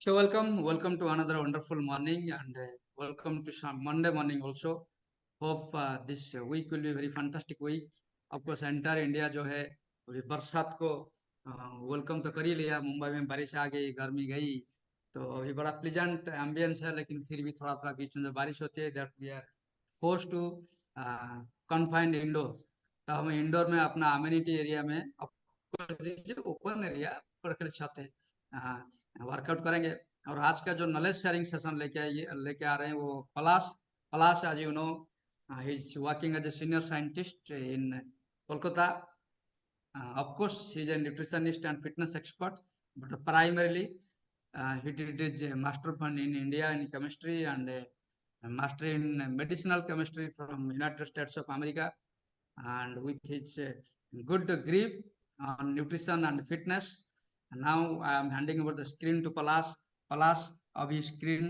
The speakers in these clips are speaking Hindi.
So welcome to another wonderful morning, and welcome to some Monday morning also. Hope this week will be very fantastic week. Of course, entire India जो है अभी बरसात को वेलकम तो कर ही लिया। मुंबई में बारिश आ गई, गर्मी गई, तो अभी बड़ा प्लीजेंट एम्बियंस है। लेकिन फिर भी थोड़ा थोड़ा बीच में जो बारिश होती है, that we are force to confined indoor. तो हम इंडोर में अपना अम्यूनिटी एरिया में ओपन एरिया पर छत है, वर्कआउट करेंगे। और आज का जो नॉलेज शेयरिंग सेशन लेके आ रहे हैं वो Palash Palash, as you know, he is working as a senior scientist in Kolkata. Of course, he is a nutritionist and fitness expert, but primarily he did his master fund in India in chemistry and a master in medicinal chemistry from United States of America. And with his good grip on nutrition and fitness, and now I am handing over the screen to Palas. Palas, अभी स्क्रीन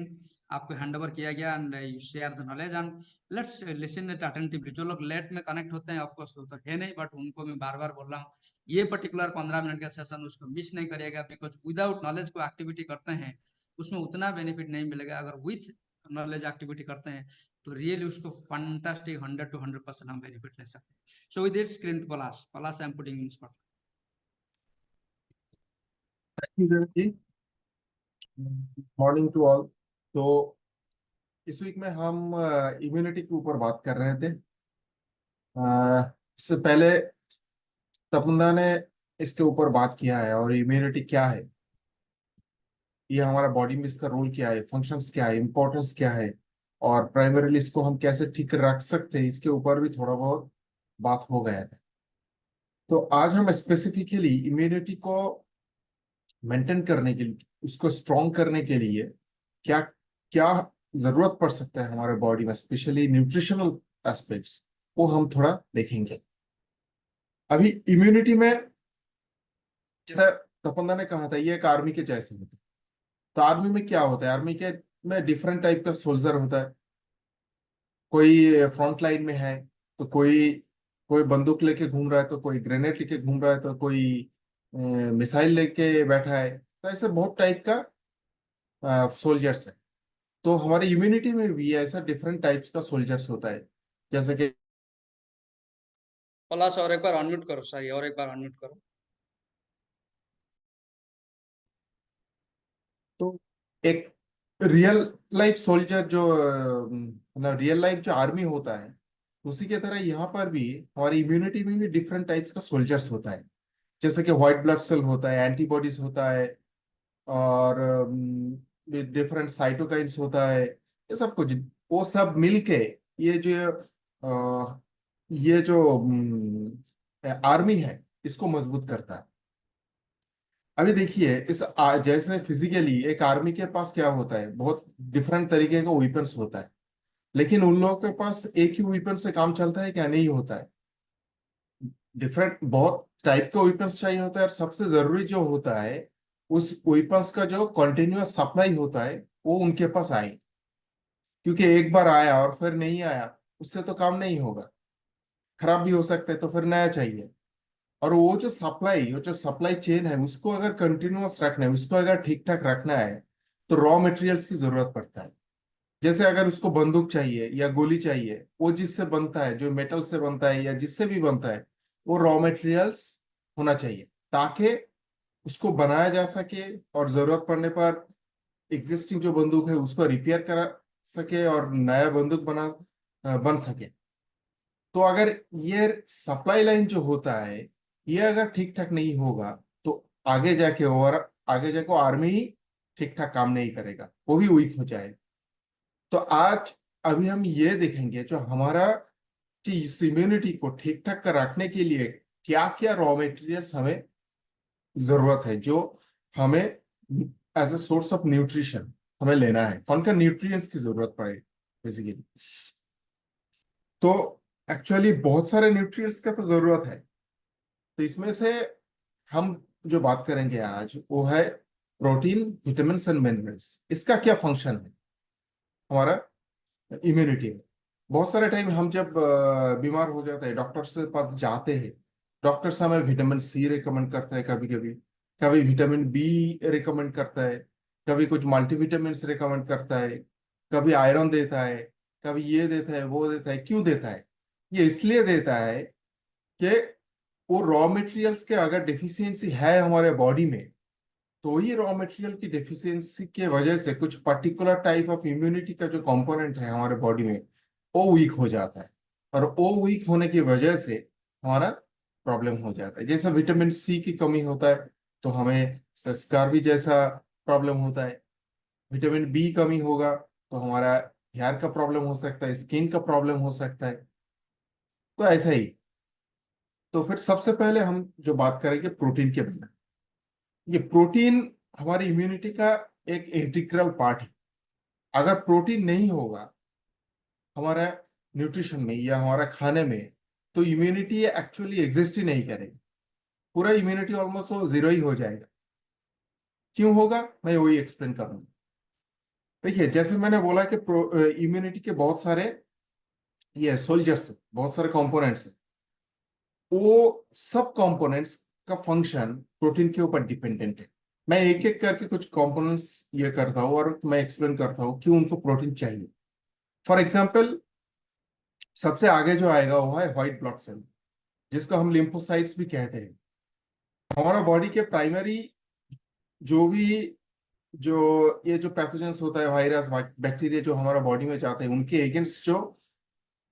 आपको हैंड ओवर किया गया and you share the knowledge and let's listen it attentively. जो लोग लेट में कनेक्ट होते हैं ऑफकोर्स वो तो है नहीं, बट उनको मैं बार बार बोल रहा हूँ ये पर्टिकुलर 15 मिनट का सेशन उसको मिस नहीं करिएगा, बिकॉज विदाउट नॉलेज को एक्टिविटी करते हैं उसमें उतना बेनिफिट नहीं मिलेगा। अगर विथ नॉलेज एक्टिविटी करते हैं तो रियली उसको फंटास्टिक 100 to 100% हम बेनिफिट ले सकते हैं। So with this screen to Palash I am putting in spot. Morning to all. तो इस वीक में हम इम्यूनिटी के ऊपर बात कर रहे थे। इससे पहले तपंदा ने इसके ऊपर बात किया है और इम्यूनिटी क्या है, ये हमारा बॉडी में इसका रोल क्या है, फंक्शंस क्या है, इंपॉर्टेंस क्या है, और प्राइमरीली इसको हम कैसे ठीक रख सकते हैं, इसके ऊपर भी थोड़ा बहुत बात हो गया है। तो आज हम स्पेसिफिकली इम्यूनिटी को मेंटेन करने के लिए, उसको स्ट्रॉन्ग करने के लिए क्या क्या जरूरत पड़ सकता है हमारे बॉडी में, स्पेशली न्यूट्रिशनल एस्पेक्ट्स, वो हम थोड़ा देखेंगे। अभी इम्यूनिटी में, जैसा तपंदा ने कहा था, ये एक आर्मी के जैसे होता है। तो आर्मी में क्या होता है, आर्मी के में डिफरेंट टाइप का सोल्जर होता है। कोई फ्रंट लाइन में है तो कोई कोई बंदूक लेके घूम रहा है, तो कोई ग्रेनेड लेके घूम रहा है, तो कोई मिसाइल लेके बैठा है। तो ऐसे बहुत टाइप का सोल्जर्स है। तो हमारे इम्यूनिटी में भी ऐसा डिफरेंट टाइप्स का सोल्जर्स होता है, जैसे कि पलाश और एक बार अनम्यूट करो, सॉरी, और एक बार अनम्यूट करो। तो एक रियल लाइफ सोल्जर जो मतलब रियल लाइफ जो आर्मी होता है, उसी के तरह यहाँ पर भी हमारी इम्यूनिटी में भी डिफरेंट टाइप्स का सोल्जर्स होता है। जैसे कि व्हाइट ब्लड सेल होता है, एंटीबॉडीज होता है, और डिफरेंट साइटोकाइंस होता है। ये सब कुछ, वो सब मिलके ये जो आर्मी है, इसको मजबूत करता है। अभी देखिए, जैसे फिजिकली एक आर्मी के पास क्या होता है, बहुत डिफरेंट तरीके का वेपन्स होता है। लेकिन उन लोगों के पास एक ही वेपन से काम चलता है क्या? नहीं होता है। डिफरेंट बहुत टाइप के वेपन्स चाहिए होता है, और सबसे जरूरी जो होता है, उस वेपन्स का जो कंटिन्यूअस सप्लाई होता है वो उनके पास आए। क्योंकि एक बार आया और फिर नहीं आया, उससे तो काम नहीं होगा, खराब भी हो सकता है, तो फिर नया चाहिए। और वो जो सप्लाई चेन है, उसको अगर कंटिन्यूअस रखना है, उसको अगर ठीक ठाक रखना है, तो रॉ मटेरियल्स की जरूरत पड़ता है। जैसे अगर उसको बंदूक चाहिए या गोली चाहिए, वो जिससे बनता है, जो मेटल से बनता है या जिससे भी बनता है, वो रॉ मटेरियल्स होना चाहिए, ताकि उसको बनाया जा सके और जरूरत पड़ने पर एग्जिस्टिंग जो बंदूक है उसको रिपेयर करा सके और नया बंदूक बन सके। तो अगर ये सप्लाई लाइन जो होता है, ये अगर ठीक ठाक नहीं होगा, तो आगे जाके आर्मी ही ठीक ठाक काम नहीं करेगा, वो भी वीक हो जाएगा। तो आज अभी हम ये देखेंगे, जो हमारा इस इम्यूनिटी को ठीक ठाक कर रखने के लिए क्या क्या रॉ मटेरियल्स हमें जरूरत है, जो हमें as a source of nutrition हमें लेना है, कौन सा न्यूट्रिएंट्स की जरूरत पड़े बेसिकली। तो एक्चुअली बहुत सारे न्यूट्रिएंट्स का तो जरूरत है। तो इसमें से हम जो बात करेंगे आज, वो है प्रोटीन, विटामिन एंड मिनरल्स। इसका क्या फंक्शन है हमारा इम्यूनिटी में। बहुत सारे टाइम हम जब बीमार हो जाते हैं, डॉक्टर से पास जाते हैं, डॉक्टर हमें विटामिन सी रिकमेंड करता है, कभी कभी कभी विटामिन बी रिकमेंड करता है, कभी कुछ मल्टीविटामिन रिकमेंड करता है, कभी आयरन देता है, कभी ये देता है वो देता है। क्यों देता है? ये इसलिए देता है कि वो रॉ मटेरियल्स के अगर डिफिशियंसी है हमारे बॉडी में, तो ये रॉ मटेरियल की डिफिशियंसी के वजह से कुछ पर्टिकुलर टाइप ऑफ इम्यूनिटी का जो कंपोनेंट है हमारे बॉडी में, वो वीक हो जाता है। और वो वीक होने की वजह से हमारा प्रॉब्लम हो जाता है। जैसे विटामिन सी की कमी होता है तो हमें स्कारवी जैसा प्रॉब्लम होता है। विटामिन बी कमी होगा तो हमारा हेयर का प्रॉब्लम हो सकता है, स्किन का प्रॉब्लम हो सकता है। तो ऐसा ही। तो फिर सबसे पहले हम जो बात करेंगे प्रोटीन के बारे में। ये प्रोटीन हमारी इम्यूनिटी का एक इंटीग्रल पार्ट है। अगर प्रोटीन नहीं होगा हमारा न्यूट्रिशन में या हमारा खाने में, तो इम्यूनिटी एक्चुअली एग्जिस्ट ही नहीं करेगी। पूरा इम्यूनिटी ऑलमोस्ट तो जीरो ही हो जाएगा। क्यों होगा, मैं वही एक्सप्लेन करूंगा। देखिए, जैसे मैंने बोला कि इम्यूनिटी के बहुत सारे ये सोल्जर्स, बहुत सारे कंपोनेंट्स हैं। वो सब कंपोनेंट्स का फंक्शन प्रोटीन के ऊपर डिपेंडेंट है। मैं एक एक करके कुछ कंपोनेंट्स ये करता हूँ और मैं एक्सप्लेन करता हूँ क्यों उनको प्रोटीन चाहिए। फॉर एग्जाम्पल, सबसे आगे जो आएगा वो है व्हाइट ब्लड सेल, जिसको हम लिम्फोसाइट्स भी कहते हैं। हमारा बॉडी के प्राइमरी जो भी जो ये जो पैथोजेंस होता है, वायरस बैक्टीरिया जो हमारा बॉडी में जाते हैं, उनके अगेंस्ट जो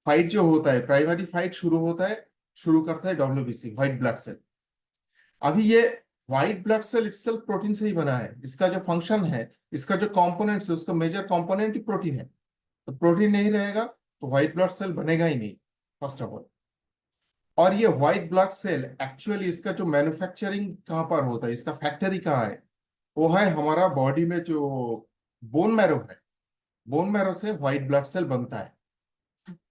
फाइट जो होता है, प्राइमरी फाइट शुरू होता है, शुरू करता है डब्ल्यूबीसी, व्हाइट ब्लड सेल। अभी ये white blood cell itself protein से ही बना है। इसका जो फंक्शन है, इसका जो कंपोनेंट्स है, उसका मेजर कंपोनेंट ही प्रोटीन है। तो प्रोटीन नहीं रहेगा तो व्हाइट ब्लड सेल बनेगा ही नहीं, फर्स्ट ऑफ ऑल। और ये व्हाइट ब्लड सेल एक्चुअली इसका जो मैन्युफैक्चरिंग कहाँ पर होता है, इसका फैक्ट्री कहाँ है, वो है हमारा बॉडी में जो बोन मैरो है। बोन मैरो से व्हाइट ब्लड सेल बनता है।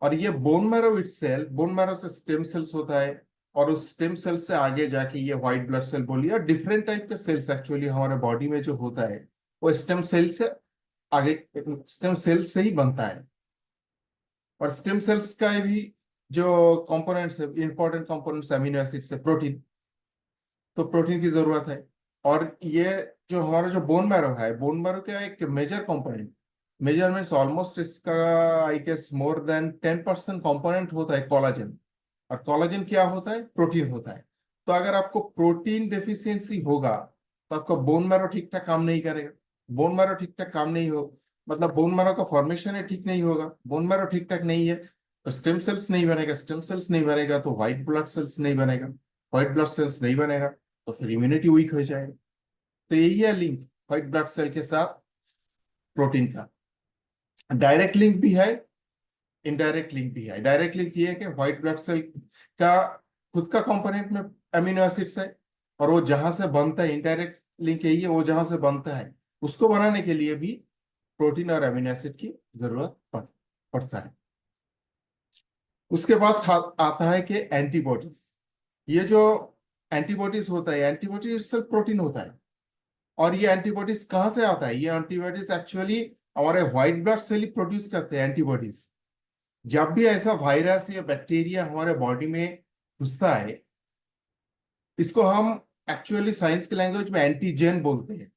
और ये bone marrow itself, bone marrow से स्टेम सेल्स होता है, और उस स्टेम सेल से आगे जाके ये व्हाइट ब्लड सेल बोलिए, और डिफरेंट टाइप के सेल्स एक्चुअली हमारे बॉडी में जो होता है वो स्टेम सेल से आगे, स्टेम सेल से ही बनता है। और स्टेम सेल्स का भी जो कंपोनेंट्स है, इंपॉर्टेंट कंपोनेंट्स अमीनो एसिड से प्रोटीन, तो प्रोटीन की जरूरत है। और ये जो हमारा जो बोन मैरो है, बोन मैरो का एक मेजर कंपोनेंट, मेजरमेंट्स ऑलमोस्ट इसका I guess more than 10% component होता है कोलाजन। और कोलाजन क्या होता है, प्रोटीन होता है। तो अगर आपको प्रोटीन डेफिशिएंसी होगा तो आपका बोन मैरो ठीक ठाक काम नहीं करेगा। बोन मैरो ठीक ठाक काम नहीं हो, मतलब बोन मैरो का फॉर्मेशन है ठीक नहीं होगा, बोन मैरो ठीक ठाक नहीं है तो स्टेम सेल्स नहीं बनेगा, स्टेम सेल्स नहीं बनेगा तो व्हाइट ब्लड सेल्स नहीं बनेगा, व्हाइट ब्लड सेल्स नहीं बनेगा तो फिर इम्यूनिटी वीक हो जाएगा। तो यही है लिंक व्हाइट ब्लड सेल के साथ प्रोटीन का। डायरेक्ट लिंक भी है, इनडायरेक्ट लिंक भी है। डायरेक्ट लिंक ये है कि व्हाइट ब्लड सेल का खुद का कंपोनेंट में अमीनो एसिड्स है, और वो जहां से बनता है, इनडायरेक्ट लिंक यही है, वो जहां से बनता है उसको बनाने के लिए भी प्रोटीन और अमीनो एसिड की जरूरत पड़ता है। उसके बाद आता है कि एंटीबॉडीज। ये जो एंटीबॉडीज होता है, एंटीबॉडीज सिर्फ प्रोटीन होता है। और ये एंटीबॉडीज कहाँ से आता है, ये एंटीबॉडीज एक्चुअली हमारे व्हाइट ब्लड सेल ही प्रोड्यूस करते हैं एंटीबॉडीज। जब भी ऐसा वायरस या बैक्टीरिया हमारे बॉडी में घुसता है, इसको हम एक्चुअली साइंस की लैंग्वेज में एंटीजेन बोलते हैं।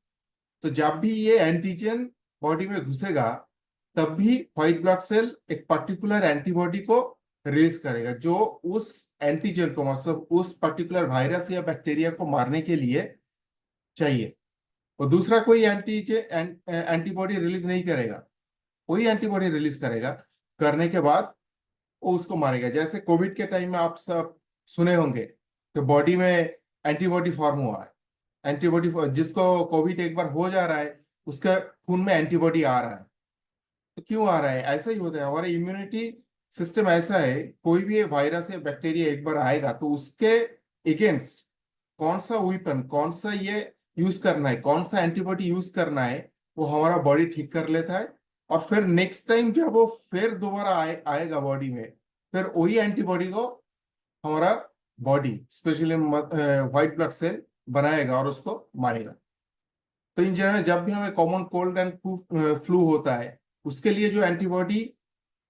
तो जब भी ये एंटीजेन बॉडी में घुसेगा, तब भी व्हाइट ब्लड सेल एक पर्टिकुलर एंटीबॉडी को रिलीज करेगा, जो उस एंटीजेन को, मतलब उस पर्टिकुलर वायरस या बैक्टीरिया को मारने के लिए चाहिए। और दूसरा कोई एंटीबॉडी रिलीज नहीं करेगा, वही एंटीबॉडी रिलीज करेगा। करने के बाद वो उसको मारेगा। जैसे कोविड के टाइम में आप सब सुने होंगे तो बॉडी में एंटीबॉडी फॉर्म हुआ है। एंटीबॉडी, जिसको कोविड एक बार हो जा रहा है उसके खून में एंटीबॉडी आ रहा है। तो क्यों आ रहा है, ऐसा ही होता है। हमारा इम्यूनिटी सिस्टम ऐसा है, कोई भी वायरस या बैक्टीरिया एक बार आएगा तो उसके अगेंस्ट कौन सा वेपन, कौन सा ये यूज करना है, कौन सा एंटीबॉडी यूज करना है, वो हमारा बॉडी ठीक कर लेता है। और फिर नेक्स्ट टाइम जब वो फिर दोबारा आएगा बॉडी में, फिर वही एंटीबॉडी को हमारा body, specially white blood cell बनाएगा और उसको मारेगा। तो इन जनरल जब भी हमें कॉमन कोल्ड एंड फ्लू होता है, उसके लिए जो एंटीबॉडी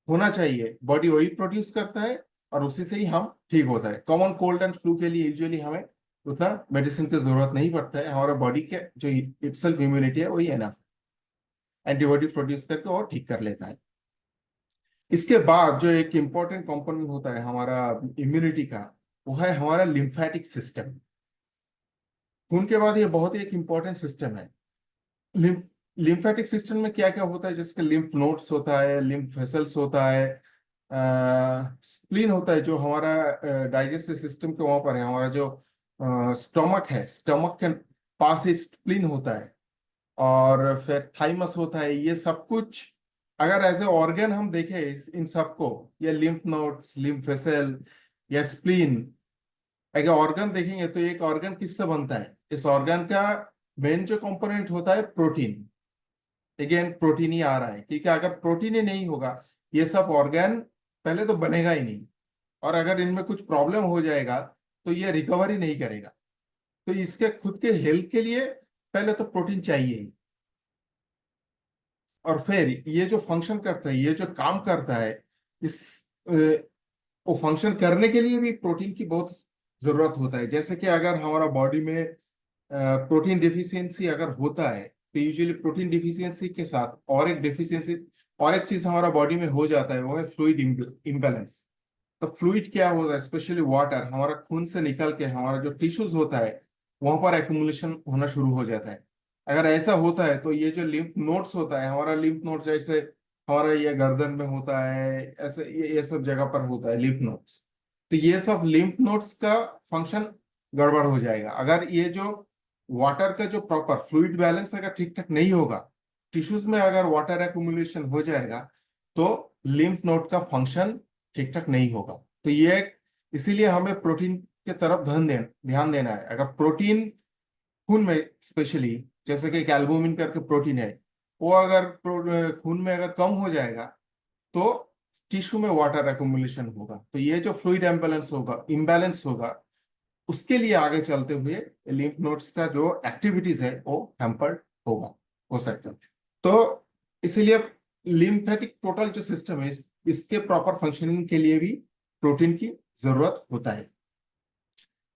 होना चाहिए बॉडी वही प्रोड्यूस करता है, और उसी से ही हम ठीक होता है। कॉमन कोल्ड एंड फ्लू के लिए यूजुअली हमें उतना मेडिसिन की जरूरत नहीं पड़ता है, हमारा बॉडी के जो इटसेल्फ इम्यूनिटी है वही एनफ। एंटीबॉडी प्रोड्यूस करके और ठीक कर लेता है। इसके बाद जो एक इंपॉर्टेंट कंपोनेंट होता है हमारा इम्यूनिटी का, वो है हमारा लिम्फेटिक सिस्टम। खून के बाद ये बहुत ही एक इंपॉर्टेंट सिस्टम है। लिम्फ लिम्फेटिक सिस्टम में क्या क्या होता है, जैसे लिम्फ नोड्स होता है, लिम्फ वेसल्स होता है, स्प्लीन होता है जो हमारा डाइजेस्टिव सिस्टम के वहां पर है। हमारा जो स्टमक है, स्टमक के पास ही स्प्लीन होता है, और फिर थाइमस होता है। ये सब कुछ अगर एज ए ऑर्गन हम देखें इन सबको, या लिम्फ नोड्स, लिम्फ वेसल या स्प्लीन, अगर ऑर्गन देखेंगे तो एक ऑर्गन किससे बनता है? इस ऑर्गन का मेन जो कंपोनेंट होता है प्रोटीन। अगेन प्रोटीन ही आ रहा है, क्योंकि अगर प्रोटीन ही नहीं होगा ये सब ऑर्गन पहले तो बनेगा ही नहीं, और अगर इनमें कुछ प्रॉब्लम हो जाएगा तो ये रिकवरी नहीं करेगा। तो इसके खुद के हेल्थ के लिए पहले तो प्रोटीन चाहिए ही। और फिर ये जो फंक्शन करता है, ये जो काम करता है, इस वो फंक्शन करने के लिए भी प्रोटीन की बहुत जरूरत होता है। जैसे कि अगर हमारा बॉडी में प्रोटीन डिफिशियंसी अगर होता है, तो यूजुअली प्रोटीन डिफिशियंसी के साथ और एक डिफिशियंसी, और एक चीज हमारा बॉडी में हो जाता है, वो है फ्लूइड इम्बैलेंस। तो फ्लूइड क्या होता है? स्पेशली वाटर हमारा खून से निकल के हमारा जो टिश्यूज होता है वहां पर एक्यूमुलेशन होना शुरू हो जाता है। अगर ऐसा होता है तो ये जो लिम्फ नोड्स होता है, हमारा लिम्फ नोड्स जैसे हमारा ये गर्दन में होता है, ऐसे ये सब जगह पर होता है लिम्फ नोड्स। तो ये सब लिम्फ नोड्स का फंक्शन गड़बड़ हो जाएगा अगर ये जो वाटर का जो प्रॉपर फ्लूइड बैलेंस अगर ठीक ठाक नहीं होगा, टिश्यूज में अगर वाटर एक्यूमुलेशन हो जाएगा, तो लिम्फ नोड का फंक्शन ठीक ठाक नहीं होगा। तो ये इसीलिए हमें प्रोटीन के तरफ ध्यान देना है। अगर प्रोटीन खून में स्पेशली, जैसे कि एक एल्बुमिन करके प्रोटीन है, वो अगर खून में अगर कम हो जाएगा तो टिश्यू में वाटर एक्यूमुलेशन होगा। तो ये जो फ्लूइड इम्बैलेंस होगा, उसके लिए आगे चलते हुए लिम्फ नोड्स का जो एक्टिविटीज है वो हैम्पर्ड हो सकता है। तो इसीलिए लिम्फेटिक टोटल जो सिस्टम है, इसके प्रॉपर फंक्शनिंग के लिए भी प्रोटीन की जरूरत होता है।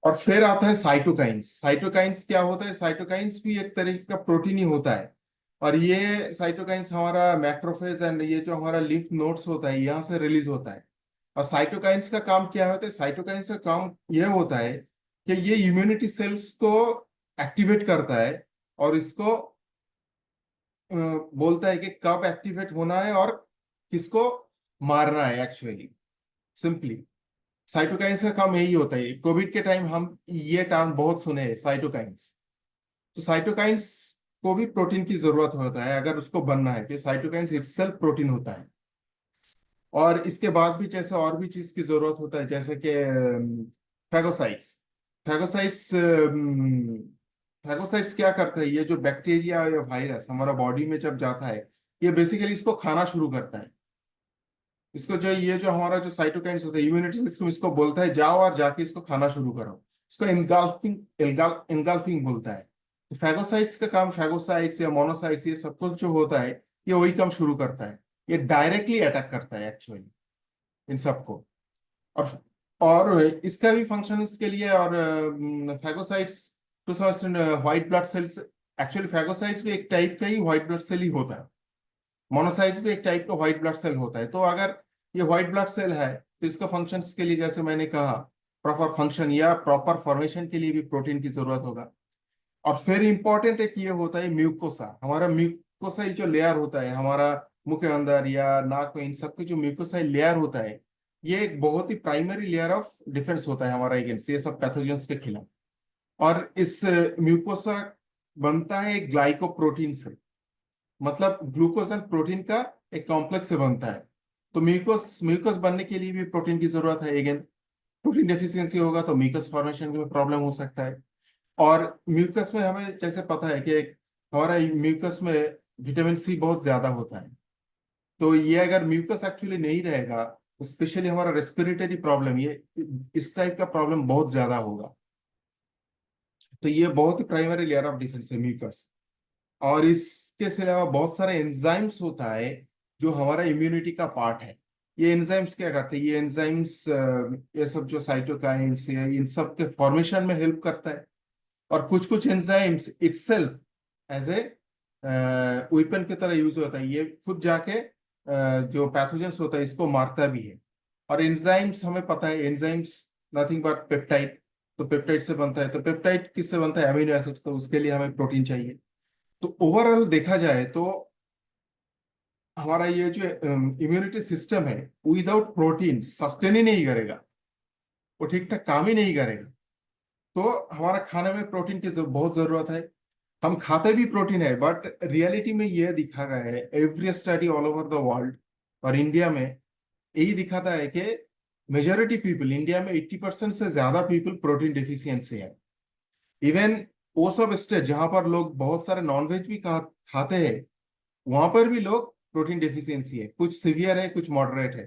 और फिर आता है साइटोकाइंस। साइटोकाइंस क्या होता है? साइटोकाइंस भी एक तरीके का प्रोटीन ही होता है, और ये साइटोकाइंस हमारा मैक्रोफेज एंड ये जो हमारा लिम्फ नोड्स होता है यहाँ से रिलीज होता है। और साइटोकाइंस का काम क्या होता है? साइटोकाइंस का काम यह होता है कि ये इम्यूनिटी सेल्स को एक्टिवेट करता है, और इसको बोलता है कि कब एक्टिवेट होना है और किसको मारना है। एक्चुअली सिंपली साइटोकाइंस का काम यही होता है। कोविड के टाइम हम ये टर्म बहुत सुने हैं, साइटोकाइंस। तो साइटोकाइंस को भी प्रोटीन की जरूरत होता है अगर उसको बनना है, कि साइटोकाइंस इटसेल्फ प्रोटीन होता है। और इसके बाद भी जैसे और भी चीज की जरूरत होता है, जैसे कि फैगोसाइट्स। फैगोसाइट्स फैगोसाइट्स क्या करता है? ये जो बैक्टीरिया या वायरस हमारा बॉडी में जब जाता है, ये बेसिकली इसको खाना शुरू करता है। इसको जो ये जो हमारा जो साइटोकाइन्स होता है, इम्यूनिटी सिस्टम इसको बोलता है जाओ और जाके इसको खाना शुरू करो। इसको इनगल्फिंग बोलता है। तो फैगोसाइट्स का काम, फैगोसाइट्स या मोनोसाइट्स, ये सब कुछ जो होता है ये वही काम शुरू करता है। ये डायरेक्टली अटैक करता है एक्चुअली इन सबको। और और इसका भी फंक्शन इसके लिए, और phagocytes to some extent white blood cells. Actually phagocytes भी एक टाइप का ही व्हाइट ब्लड सेल ही होता है। मोनोसाइट्स भी एक टाइप का व्हाइट ब्लड सेल होता है। तो अगर ये व्हाइट ब्लड सेल है तो इसका फंक्शन के लिए, जैसे मैंने कहा, प्रॉपर फंक्शन या प्रॉपर फॉर्मेशन के लिए भी प्रोटीन की जरूरत होगा। और फिर इंपॉर्टेंट एक ये होता है म्यूकोसा। हमारा म्यूकोसाइल जो लेयर होता है हमारा मुंह के अंदर या नाक में, इन सबके जो म्यूकोसाइल लेयर होता है, ये एक बहुत ही प्राइमरी लेयर ऑफ डिफेंस होता है हमारा अगेंस्ट ये सब पैथोजेंस के खिलाफ। और इस म्यूकोसा बनता है ग्लाइकोप्रोटीन से, मतलब ग्लूकोज एंड प्रोटीन का एक कॉम्प्लेक्स से बनता है। तो म्यूकस म्यूकस बनने के लिए भी प्रोटीन की जरूरत है। अगेन प्रोटीन डेफिशिएंसी होगा तो म्यूकस फॉर्मेशन में प्रॉब्लम हो सकता है। और म्यूकस में हमें जैसे पता है कि हमारा म्यूकस में विटामिन सी बहुत ज्यादा होता है। तो ये अगर म्यूकस एक्चुअली नहीं रहेगा तो स्पेशली हमारा रेस्पिरेटरी प्रॉब्लम, ये इस टाइप का प्रॉब्लम बहुत ज्यादा होगा। तो ये बहुत ही प्राइमरी लेयर ऑफ डिफेंस है म्यूकस। और इसके अलावा बहुत सारे एंजाइम्स होता है जो हमारा इम्यूनिटी का पार्ट है। ये एंजाइम्स क्या करते हैं? ये एंजाइम्स ये सब जो साइटोकाइंस है इन सब के फॉर्मेशन में हेल्प करता है। और कुछ कुछ enzymes itself as a weapon की तरह यूज होता है। ये खुद जाके जो पैथोजेंस होता है इसको मारता भी है। और एंजाइम्स हमें पता है, एंजाइम्स नथिंग बट पेप्टाइड। तो पेप्टाइड से बनता है, तो पेप्टाइड किससे बनता है? Amino acid. तो उसके लिए हमें प्रोटीन चाहिए। तो ओवरऑल देखा जाए तो हमारा ये जो इम्यूनिटी सिस्टम है विदाउट प्रोटीन सस्टेन ही नहीं करेगा, वो ठीक ठाक काम ही नहीं करेगा। तो हमारा खाने में प्रोटीन की बहुत जरूरत है। हम खाते भी प्रोटीन है, बट रियलिटी में ये दिखा गया है, every study all over the world और इंडिया में यही दिखाता है कि मेजोरिटी पीपल इंडिया में 80% से ज्यादा पीपल प्रोटीन डिफिशियंसी है। इवन वो सब स्टेट जहां पर लोग बहुत सारे नॉनवेज भी खाते हैं, वहां पर भी लोग प्रोटीन डिफिशियंसी है। कुछ सीवियर है, कुछ मॉडरेट है।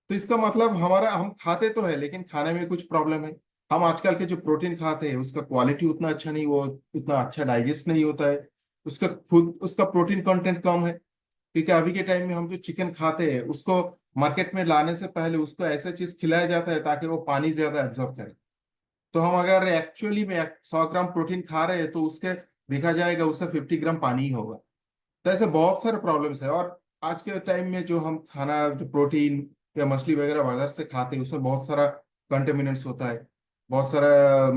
तो इसका मतलब हमारा, हम खाते तो है लेकिन खाने में कुछ प्रॉब्लम है। हम आजकल के जो प्रोटीन खाते हैं उसका क्वालिटी उतना अच्छा नहीं, वो उतना अच्छा डाइजेस्ट नहीं होता है। उसका खुद उसका प्रोटीन कंटेंट कम है। क्योंकि अभी के टाइम में हम जो चिकन खाते हैं उसको मार्केट में लाने से पहले उसको ऐसा चीज खिलाया जाता है ताकि वो पानी ज्यादा एब्जॉर्ब करे। तो हम अगर एक्चुअली में 100 ग्राम प्रोटीन खा रहे हैं तो उसके देखा जाएगा उससे 50 ग्राम पानी ही होगा। तो ऐसे बहुत सारे प्रॉब्लम्स है। और आज के टाइम में जो हम खाना, जो प्रोटीन या मछली वगैरह बाजार से खाते हैं उसमें बहुत सारा कंटेमिनेंट्स होता है, बहुत सारा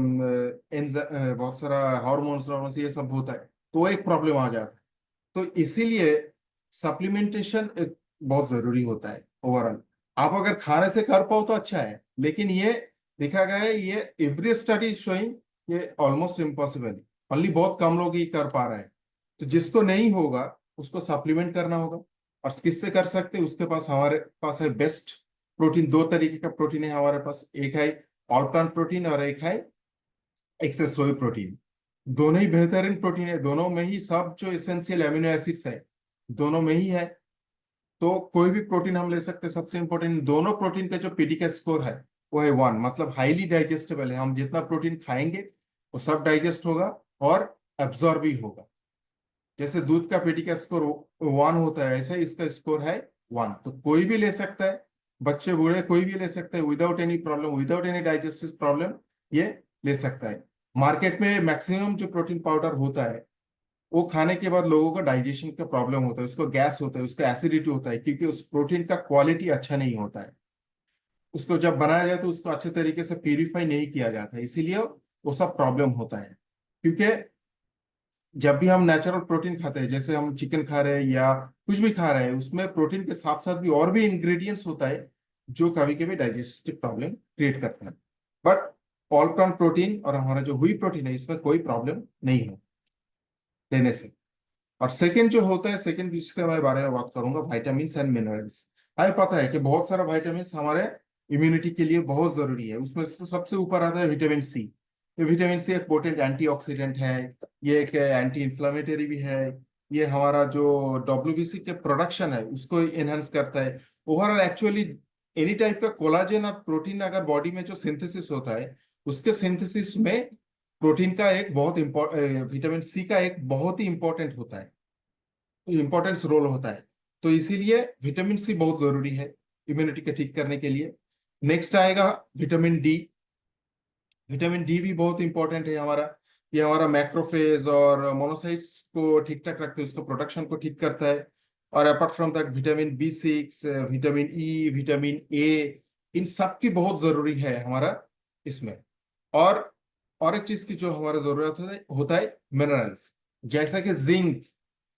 बहुत सारा हार्मोन्स ये सब होता है। तो वो एक प्रॉब्लम आ जाता है। तो इसीलिए सप्लीमेंटेशन एक बहुत जरूरी होता है ओवरऑल। आप अगर खाने से कर पाओ तो अच्छा है, लेकिन ये देखा गया है, ये एवरी स्टडी शोइंग ये ऑलमोस्ट इम्पॉसिबल है। ओनली बहुत कम लोग ही कर पा रहे हैं। तो जिसको नहीं होगा उसको सप्लीमेंट करना होगा। और किससे कर सकते हैं? उसके पास, हमारे पास है बेस्ट प्रोटीन। दो तरीके का प्रोटीन है हमारे पास, एक है ऑल प्लांट प्रोटीन और एक है एक्सेस सोय प्रोटीन। दोनों ही बेहतरीन प्रोटीन है, दोनों में ही सब जो एसेंशियल एमिनो एसिड्स है दोनों में ही है। तो कोई भी प्रोटीन हम ले सकते हैं। सबसे इंपॉर्टेंट, दोनों प्रोटीन का जो पीडीके स्कोर है वो है 1, मतलब हाईली डाइजेस्टेबल है। हम जितना प्रोटीन खाएंगे वो सब डाइजेस्ट होगा और एब्जॉर्ब भी होगा। जैसे दूध का पीडीके स्कोर 1 होता है, ऐसे ही इसका स्कोर है 1। तो कोई भी ले सकता है, बच्चे बूढ़े कोई भी ले सकता है, without any problem, without any digestive problem ये ले सकता है। मार्केट में मैक्सिमम जो प्रोटीन पाउडर होता है वो खाने के बाद लोगों को डाइजेशन का प्रॉब्लम होता है, उसको गैस होता है, उसको एसिडिटी होता है, क्योंकि उस प्रोटीन का क्वालिटी अच्छा नहीं होता है। उसको जब बनाया जाए तो उसको अच्छे तरीके से प्यूरिफाई नहीं किया जाता है, इसीलिए वो सब प्रॉब्लम होता है। क्योंकि जब भी हम नेचुरल प्रोटीन खाते हैं, जैसे हम चिकन खा रहे हैं या कुछ भी खा रहे हैं, उसमें प्रोटीन के साथ साथ भी और भी इंग्रेडिएंट्स होता है जो कभी कभी डाइजेस्टिव प्रॉब्लम क्रिएट करता है। बट ऑल प्लांट प्रोटीन और हमारा जो हुई प्रोटीन है इसमें कोई प्रॉब्लम नहीं है लेने से। और सेकंड जो होता है, सेकंड जिसके मैं बारे में बात करूंगा, विटामिन एंड मिनरल्स। हमें पता है कि बहुत सारा विटामिन हमारे इम्यूनिटी के लिए बहुत जरूरी है। उसमें से तो सबसे ऊपर आता है विटामिन सी। ये विटामिन सी एक पोटेंट एंटीऑक्सीडेंट है, ये एक एंटी इंफ्लेमेटरी भी है। ये हमारा जो डब्ल्यूबीसी के प्रोडक्शन है उसको इनहेंस करता है। ओवरऑल एक्चुअली एनी टाइप का कोलाजन और प्रोटीन अगर बॉडी में जो सिंथेसिस होता है उसके सिंथेसिस में प्रोटीन का एक बहुत इम्पोर्टेंट, विटामिन सी का एक बहुत ही इंपॉर्टेंट होता है, इंपॉर्टेंस रोल होता है। तो इसीलिए विटामिन सी बहुत जरूरी है इम्यूनिटी के ठीक करने के लिए। नेक्स्ट आएगा विटामिन डी। विटामिन डी भी बहुत इंपॉर्टेंट है हमारा। ये हमारा मैक्रोफेज और मोनोसाइट्स को ठीक ठाक रखते हैं, उसको प्रोडक्शन को ठीक करता है। और apart from that vitamin B 6, vitamin E, vitamin A, इन सब की बहुत जरूरी है हमारा इसमें। और और एक चीज की जो हमारा जरूरत होता है मिनरल्स, जैसा कि जिंक।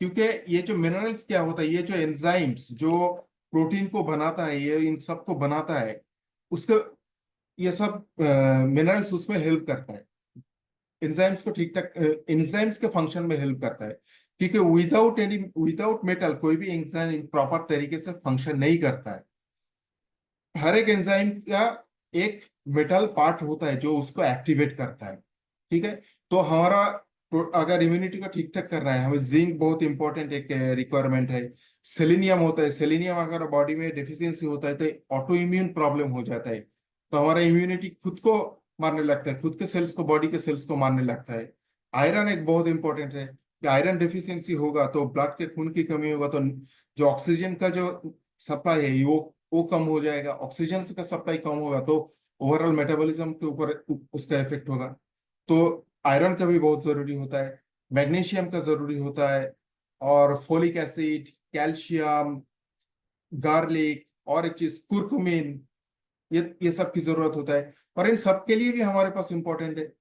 क्योंकि ये जो मिनरल्स क्या होता है, ये जो एंजाइम्स जो प्रोटीन को बनाता है, ये इन सब को बनाता है, उसका ये सब मिनरल्स उसमें हेल्प करता है। एंजाइम्स को ठीक ठाक, एंजाइम्स के फंक्शन में हेल्प करता है। क्योंकि विदाउट मेटल कोई भी एंजाइम प्रॉपर तरीके से फंक्शन नहीं करता है। हर एक एंजाइम का एक मेटल पार्ट होता है जो उसको एक्टिवेट करता है। ठीक है। तो हमारा अगर इम्यूनिटी को ठीक ठाक करना है, हमें जिंक बहुत इंपॉर्टेंट एक रिक्वायरमेंट है। सेलेनियम होता है, सेलेनियम अगर बॉडी में डिफिशियंसी होता है तो ऑटो इम्यून प्रॉब्लम हो जाता है। तो हमारा इम्यूनिटी खुद को मारने लगता है, खुद के सेल्स को, बॉडी के सेल्स को मारने लगता है। आयरन एक बहुत इंपॉर्टेंट है कि आयरन डिफिशियंसी होगा तो ब्लड के खून की कमी होगा तो जो ऑक्सीजन का जो सप्लाई है वो कम हो जाएगा। ऑक्सीजन का सप्लाई कम होगा तो ओवरऑल मेटाबॉलिज्म के ऊपर उसका इफेक्ट होगा। तो आयरन का भी बहुत जरूरी होता है, मैग्नीशियम का जरूरी होता है, और फोलिक एसिड, कैल्शियम, गार्लिक, और एक चीज कुरकुमिन, ये सब की जरूरत होता है। और इन सब के लिए भी हमारे पास इंपॉर्टेंट है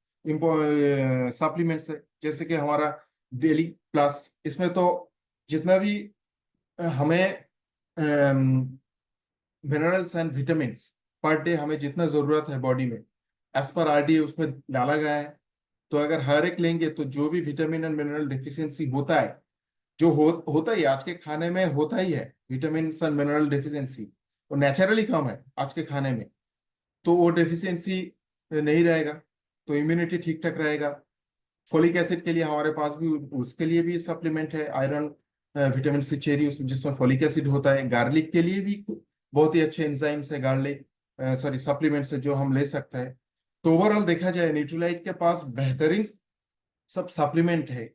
सप्लीमेंट्स है, जैसे कि हमारा डेली प्लस। इसमें तो जितना भी हमें minerals and vitamins per day हमें जितना जरूरत है बॉडी में, एज पर आरडीए उसमें डाला गया है। तो अगर हर एक लेंगे तो जो भी विटामिन एंड मिनरल डिफिशियंसी होता है, जो होता ही है, आज के खाने में होता ही है विटामिन एंड मिनरल डिफिशियंसी, वो नेचुरली कम है आज के खाने में। तो वो डेफिशिएंसी नहीं रहेगा, तो इम्यूनिटी ठीक ठाक रहेगा। फोलिक एसिड के लिए हमारे पास भी उसके लिए भी सप्लीमेंट है, आयरन, विटामिन सी चेरी जिसमें फोलिक एसिड होता है। गार्लिक के लिए भी बहुत ही अच्छे एंजाइम्स है, गार्लिक सॉरी सप्लीमेंट्स है जो हम ले सकते हैं। तो ओवरऑल देखा जाए न्यूट्रीलाइट के पास बेहतरीन सब सप्लीमेंट है,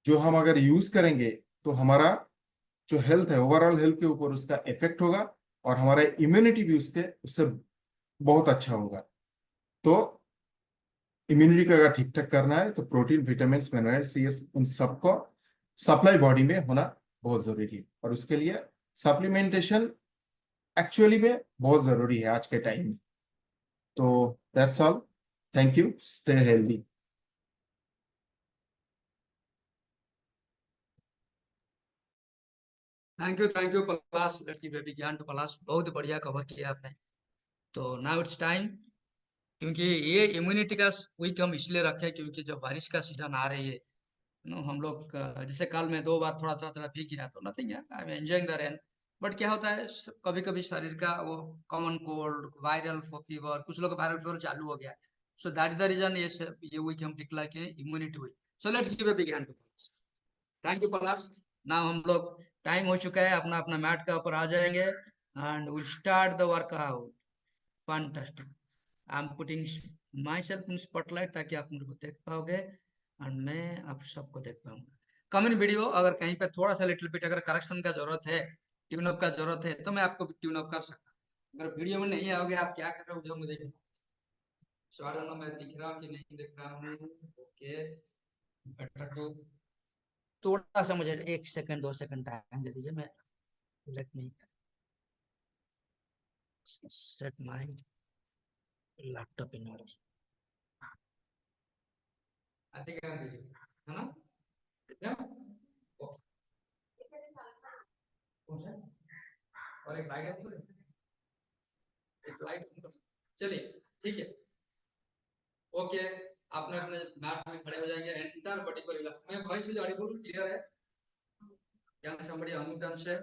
जो हम अगर यूज करेंगे तो हमारा जो हेल्थ है, ओवरऑल हेल्थ के ऊपर उसका इफेक्ट होगा, और हमारा इम्यूनिटी भी उससे बहुत अच्छा होगा। तो इम्यूनिटी को अगर ठीक ठाक करना है तो प्रोटीन, विटामिन, मिनरल्स, ये इन सबको सप्लाई बॉडी में होना बहुत जरूरी है, और उसके लिए सप्लीमेंटेशन एक्चुअली में बहुत जरूरी है आज के टाइम में। तो that's all, thank you, stay healthy. Thank you Palash. Let's give विज्ञान टू पलाश। बहुत बढ़िया कवर किया आपने। तो नाउ इट्स टाइम, क्योंकि ये इम्यूनिटी का वीक हम इसलिए रखे क्योंकि जब बारिश का सीजन आ रही है, नो हम लोग जैसे कल मैं 2 बार थोड़ा थोड़ा थोड़ा भीग गया तो नथिंग है, I am enjoying the rain. But क्या होता है, कभी कभी शरीर का वो कॉमन कोल्ड, वायरल फीवर, कुछ लोग वायरल फीवर चालू हो गया। So that is the reason ये वीक हम डिक्लेयर किए immunity week. So let's give a big hand to Palash. Thank you Palash. Now हम लोग, टाइम हो चुका है, अपना अपना मैट के ऊपर आ जाएंगे and will start the workout. Fantastic. I am putting my self in spotlight ताकि आप मेरे को देख पाओगे और मैं आप सबको देख पाऊंगा। कमेंट वीडियो अगर कहीं पे थोड़ा सा लिटिल बिट अगर करेक्शन का जरूरत है, ट्यून अप का जरूरत है, तो मैं आपको ट्यून अप कर सकता हूँ। अगर वीडियो में नहीं आओगे आप क्या कर रहे हो जो मुझे भी सो आई डोंट नो मैं दिख रहा हूँ कि नहीं दिख रहा हूँ। ओके, बेटर टू, थोड़ा सा मुझे 1 सेकंड 2 सेकंड टाइम दे दीजिए। मैं let me set my laptop in order. I think I am busy, है ना? Yeah? Okay. कौन सा? और एक लाइट है तो एक लाइट, चलिए ठीक है। ओके, आपने अपने मैट में खड़े हो जाएंगे, एंटर बॉडी को रिलैक्स। मैं वॉइस इज ऑडिबल, क्लियर है? कैन समबडी अनम्यूट एंड से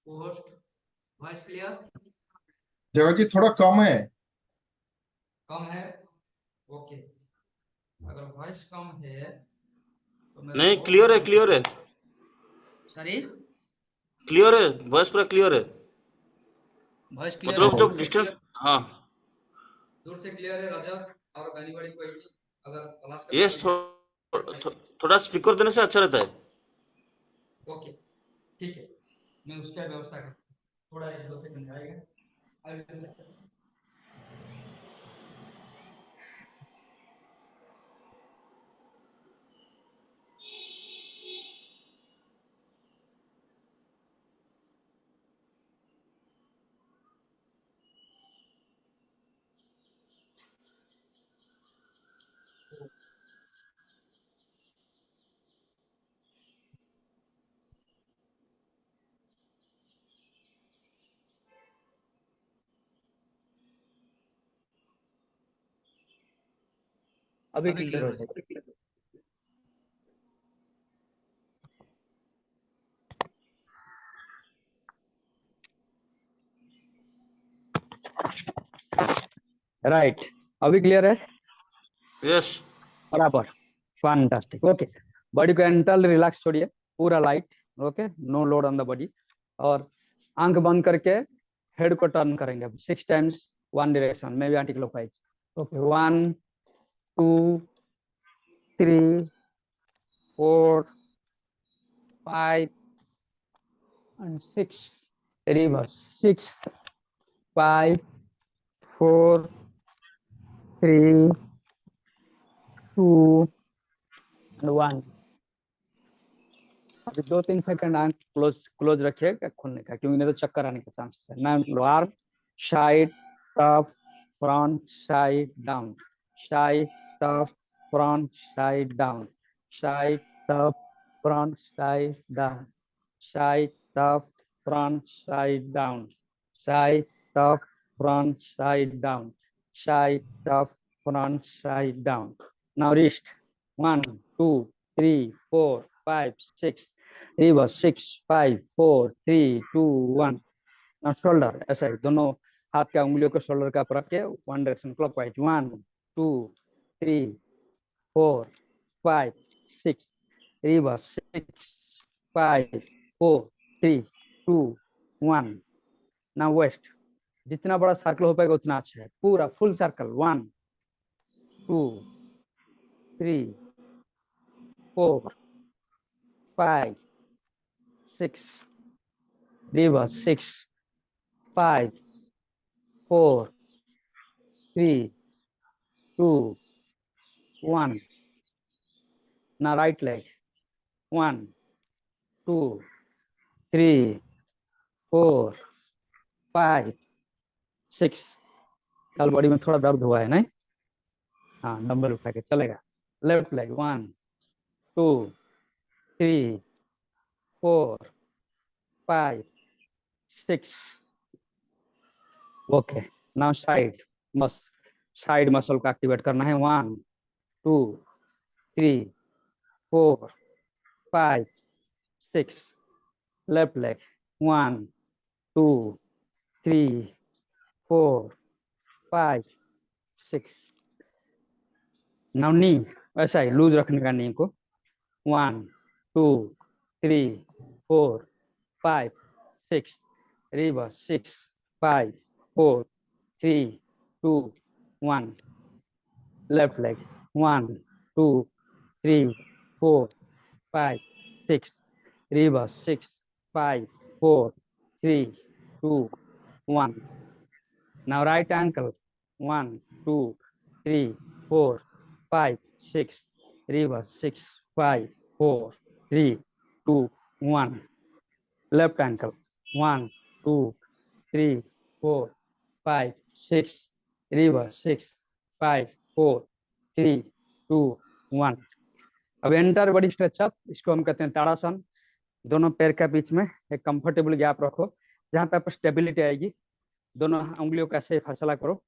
होस्ट, वॉइस क्लियर? जगह जी थोड़ा कम है। कम है? ओके, अगर वॉइस कम है तो मेरा नहीं, बहुत क्लियर है, बड़ा क्लियर है, सॉरी, क्लियर है, वॉइस पूरा क्लियर है। वॉइस क्लियर है, मतलब दूर जब से डिस्टेंस, क्लियर, हाँ, दूर से क्लियर है रजत और एनीबॉडी कोई भी, अगर क्लास का यस, कोई थोड़ा स्पीकर देने से अच्छा रहता है। ओके ठीक है, मैं उसका व्यवस्था करता हूँ। थोड़ा 1 2 सेकंड आएगा। I will do that. अभी क्लियर हो जाएगा। राइट, अभी क्लियर है यस, बराबर। Fantastic, okay. बॉडी को एंटल रिलैक्स छोड़िए, पूरा light. Okay, no load on the body. और आंख बंद करके हेड को टर्न करेंगे 6 टाइम्स, 1 डायरेक्शन में भी anti clockwise. Okay, 1 2 3 4 5 and 6, reverse 6 5 4 3 2 and 1। अभी 2-3 सेकंड आंख क्लोज क्लोज रखिए खुलने का, क्योंकि नहीं तो चक्कर आने के चांसेस है। Now arm side top front side down, side top front side down, side top front side down, side top front side down, side top front side down, side top front side down. Now wrist 1 2 3 4 5 6, reverse 6 5 4 3 2 1. Now shoulder ऐसा ही दोनों हाथ के उंगलियों को शोल्डर का रख के one direction clockwise 1 2 3 4 5 6, reverse 6 5 4 3 2 1. Now waist जितना बड़ा सर्कल हो पाएगा उतना अच्छा है, पूरा full circle 1 2 3 4 5 6, reverse 6 5 4 3 2 1. Now right leg 1 2 3 4 5 6. कल बॉडी में थोड़ा दर्द हुआ है नहीं? हाँ, डंबल उठा के चलेगा। Left leg 1 2 3 4 5 6. Okay, now side muscle को एक्टिवेट करना है। 1 2 3 4 5 6. Left leg 1 2 3 4 5 6. नाउ नी ऐसा ही लूज रखने का, नी को 1 2 3 4 5 6, reverse 6 5 4 3 2 1. Left leg 1 2 3 4 5 6, reverse 6 5 4 3 2 1. Now right ankle 1 2 3 4 5 6, reverse 6 5 4 3 2 1. Left ankle 1 2 3 4 5 6, reverse 6 5 4 3 2 1. अब एंटर बॉडी स्ट्रेच अप, इसको हम कहते हैं ताड़ासन। दोनों पैर के बीच में एक कंफर्टेबल गैप रखो, जहां पे आपको स्टेबिलिटी आएगी। दोनों उंगलियों का ऐसे फैसला करो,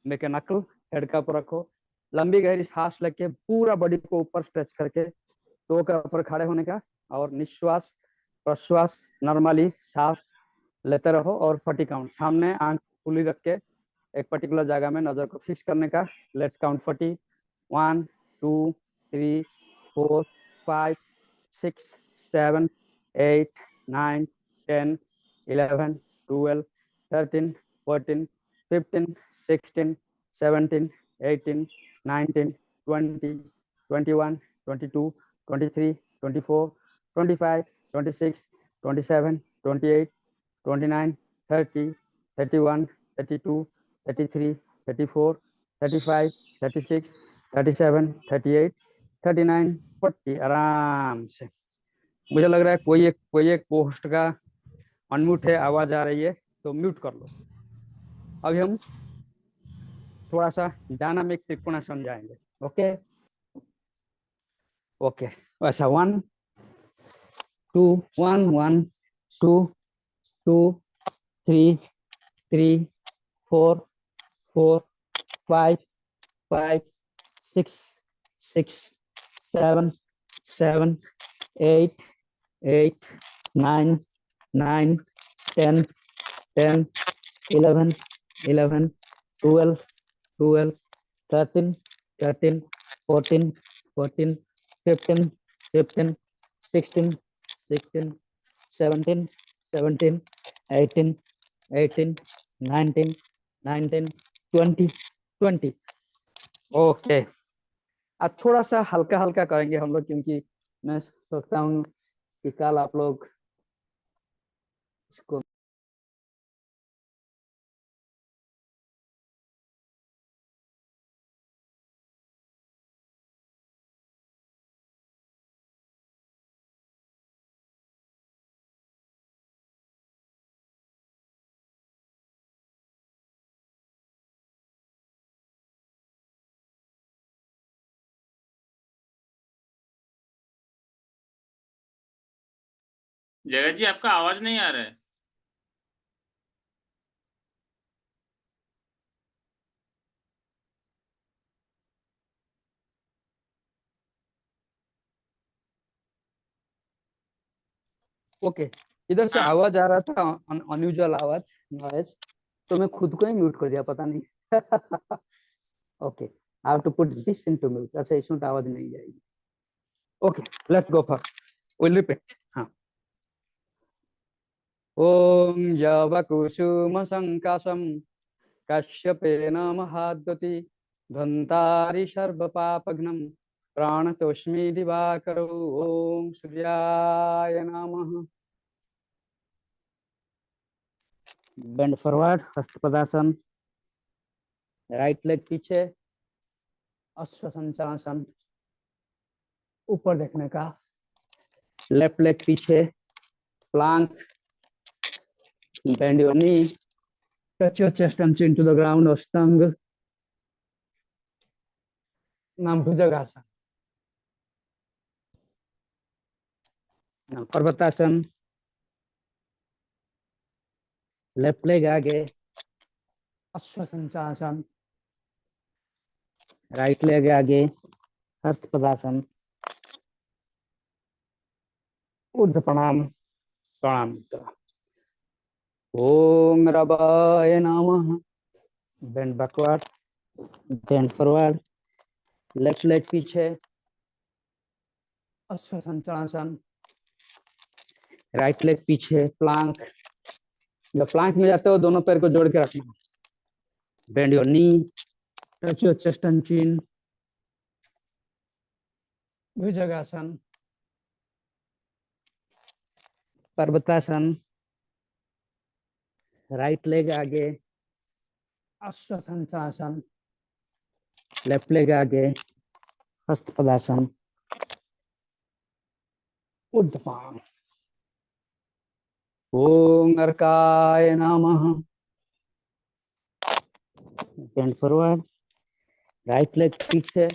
मेक ए नकल, हेड का ऊपर रखो, लंबी गहरी सांस लेके पूरा बॉडी को ऊपर स्ट्रेच करके टो के ऊपर खड़े होने का, और निश्वास प्रश्वास नॉर्मली सांस लेते रहो। और 40 काउंट सामने आंख खुली रख के एक पर्टिकुलर जगह में नजर को फिक्स करने का। Let's count 40 1 2 3 4 5 6 7 8 9 10 11 12 13 14 15 16 17 18 19 20 21 22 23 24 25 26 27 28 29 30 31 32 33 34 35 36 37 38 39 40। आराम से। मुझे लग रहा है कोई एक पोस्ट का अनम्यूट है, आवाज आ रही है तो म्यूट कर लो। अभी हम थोड़ा सा डायनामिक त्रिकोणासन जाएंगे। ओके ओके, अच्छा 1 2 1 1 2 2 3 3 4 4 5 5 6 6 7 7 8 8 9 9 10 10 11 11 12 12 13 13 14 14 15 15 16 16 17 17 18 18 19 19 20 20। ओके, अब थोड़ा सा हल्का हल्का करेंगे हम लोग, क्योंकि मैं सोचता हूँ कि कल आप लोग इसको जगत जी आपका आवाज नहीं आ रहा है। ओके, इधर से हाँ आवाज आ रहा था, अनयूजुअल आवाज, नॉइज, तो मैं खुद को ही म्यूट कर दिया, पता नहीं। Okay, I have to put this into mute. अच्छा, इसमें तो आवाज नहीं जाएगी। Okay, let's go for, will repeat. हाँ, ओम जवकुसुम संकाशम कश्यपेन महाद्युति धन्तारि सर्वपापघ्नं प्राणतोष्मि दिवाकरो। ओम सूर्याय नमः। बेंड फॉरवर्ड, हस्तपदासन, राइट लेग पीछे, अश्वसंचासन, ऊपर देखने का, लेफ्ट लेग पीछे, plank, bend your knee, touch your chest and chin to the ground, अष्टांग, नाम भुजंगासन। नाम पर्वतासन, लेफ्ट लेग आगे, अश्वसंचासन, राइट लेग आगे, हस्तपदासन, ऊर्ध्व प्रणाम, प्रणाम मित्र। ओम रबाय नमः। Bend backward, bend forward, left leg पीछे, अश्वसंचासन, राइट लेग पीछे, प्लांक। जब प्लांक में जाते हो दोनों पैर को जोड़ के रखना। Bend your knee, touch your chest and chin, भुजंगासन, पर्वतासन, राइट लेग आगे, अश्वसंचासन, लेफ्ट लेग आगे, हस्तपदासन, ऊर्ध्व प्रणाम। ओम अर्काय नमः। बेंड फॉरवर्ड, राइट लेग पीछे,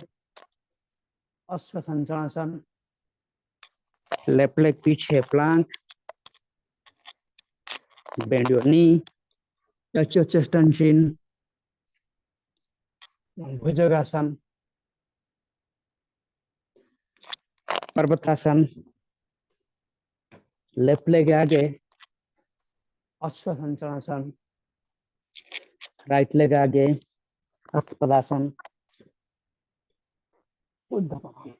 अश्वसंचासन, लेफ्ट लेग पीछे, plank, bend your knee, touch your chest and chin, भुजंगासन, पर्वतासन, लेफ्ट लेग आगे, अश्वसंचासन, राइट लेग आगे, हस्तपदासन, ऊर्ध्व प्रणाम।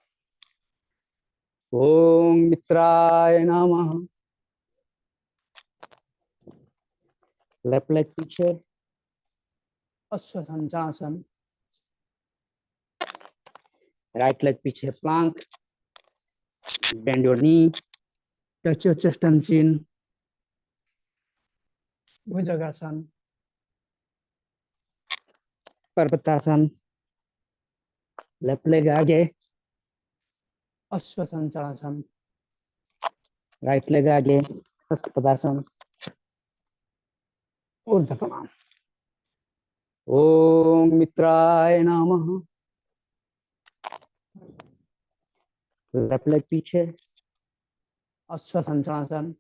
ओम मित्राय नमः। लेफ्ट लेग पीछे, अश्वसंचासन, राइट लेग पीछे, plank, bend your knee, touch your chest and chin, भुजंगासन, पर्वतासन, लेफ्ट लेग आगे, अश्वसंचासन, राइट लेग आगे, हस्तपदासन, ऊर्ध्व प्रणाम। ओम मित्राय नमः। लेफ्ट लेग पीछे, अश्वसंचासन,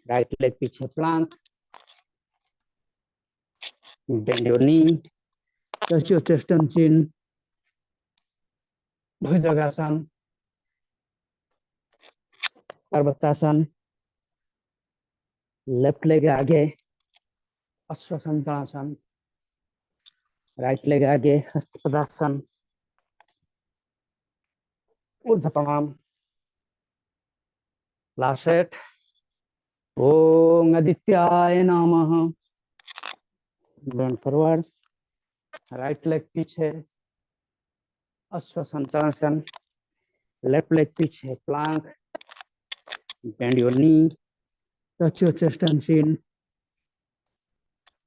राइट लेग पीछे, plank, bend your knee, touch your chest and chin, भुजंगासन, पर्वतासन, लेफ्ट लेग आगे, अश्वसंचासन, राइट लेग आगे, हस्तपदासन, ऊर्ध्व प्रणाम। Last set. ओम आदित्याय नमः। बेंड फॉरवर्ड, राइट लेग पीछे, अश्वसंचासन, लेफ्ट लेग पीछे, plank, bend your knee, touch your chest and chin,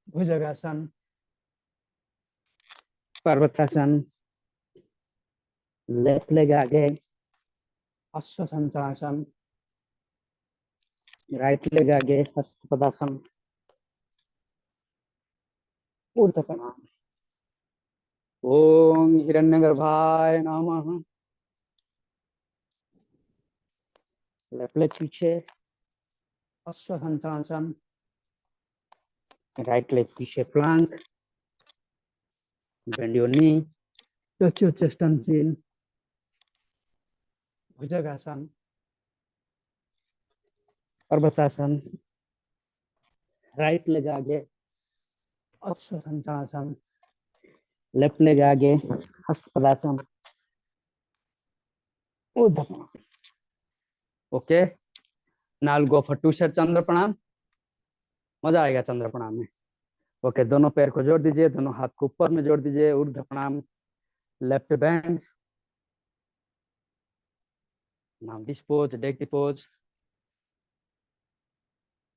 भुजंगासन, पर्वतासन, लेफ्ट लेग आगे, अश्वसंचासन, राइट लेग आगे, हस्तपदासन, ऊर्ध्व प्रणाम। ओम हिरण्यगर्भाय नमः। लेफ्ट लेग पीछे, अश्वसंचासन, राइट लेग पीछे plank, bend your knee, touch your chest and chin, भुजंगासन, पर्वतासन, राइट लेग आगे, अश्वसंचासन, लेफ्ट लेग आगे, हस्तपदासन, ऊर्ध्व। Okay, now go for two set चंद्र प्रणाम। मजा आएगा चंद्र प्रणाम में। ओके, दोनों पैर को जोड़ दीजिए, दोनों हाथ को ऊपर में जोड़ दीजिए, ऊर्ध्व प्रणाम, left band. Now this pose, deity pose,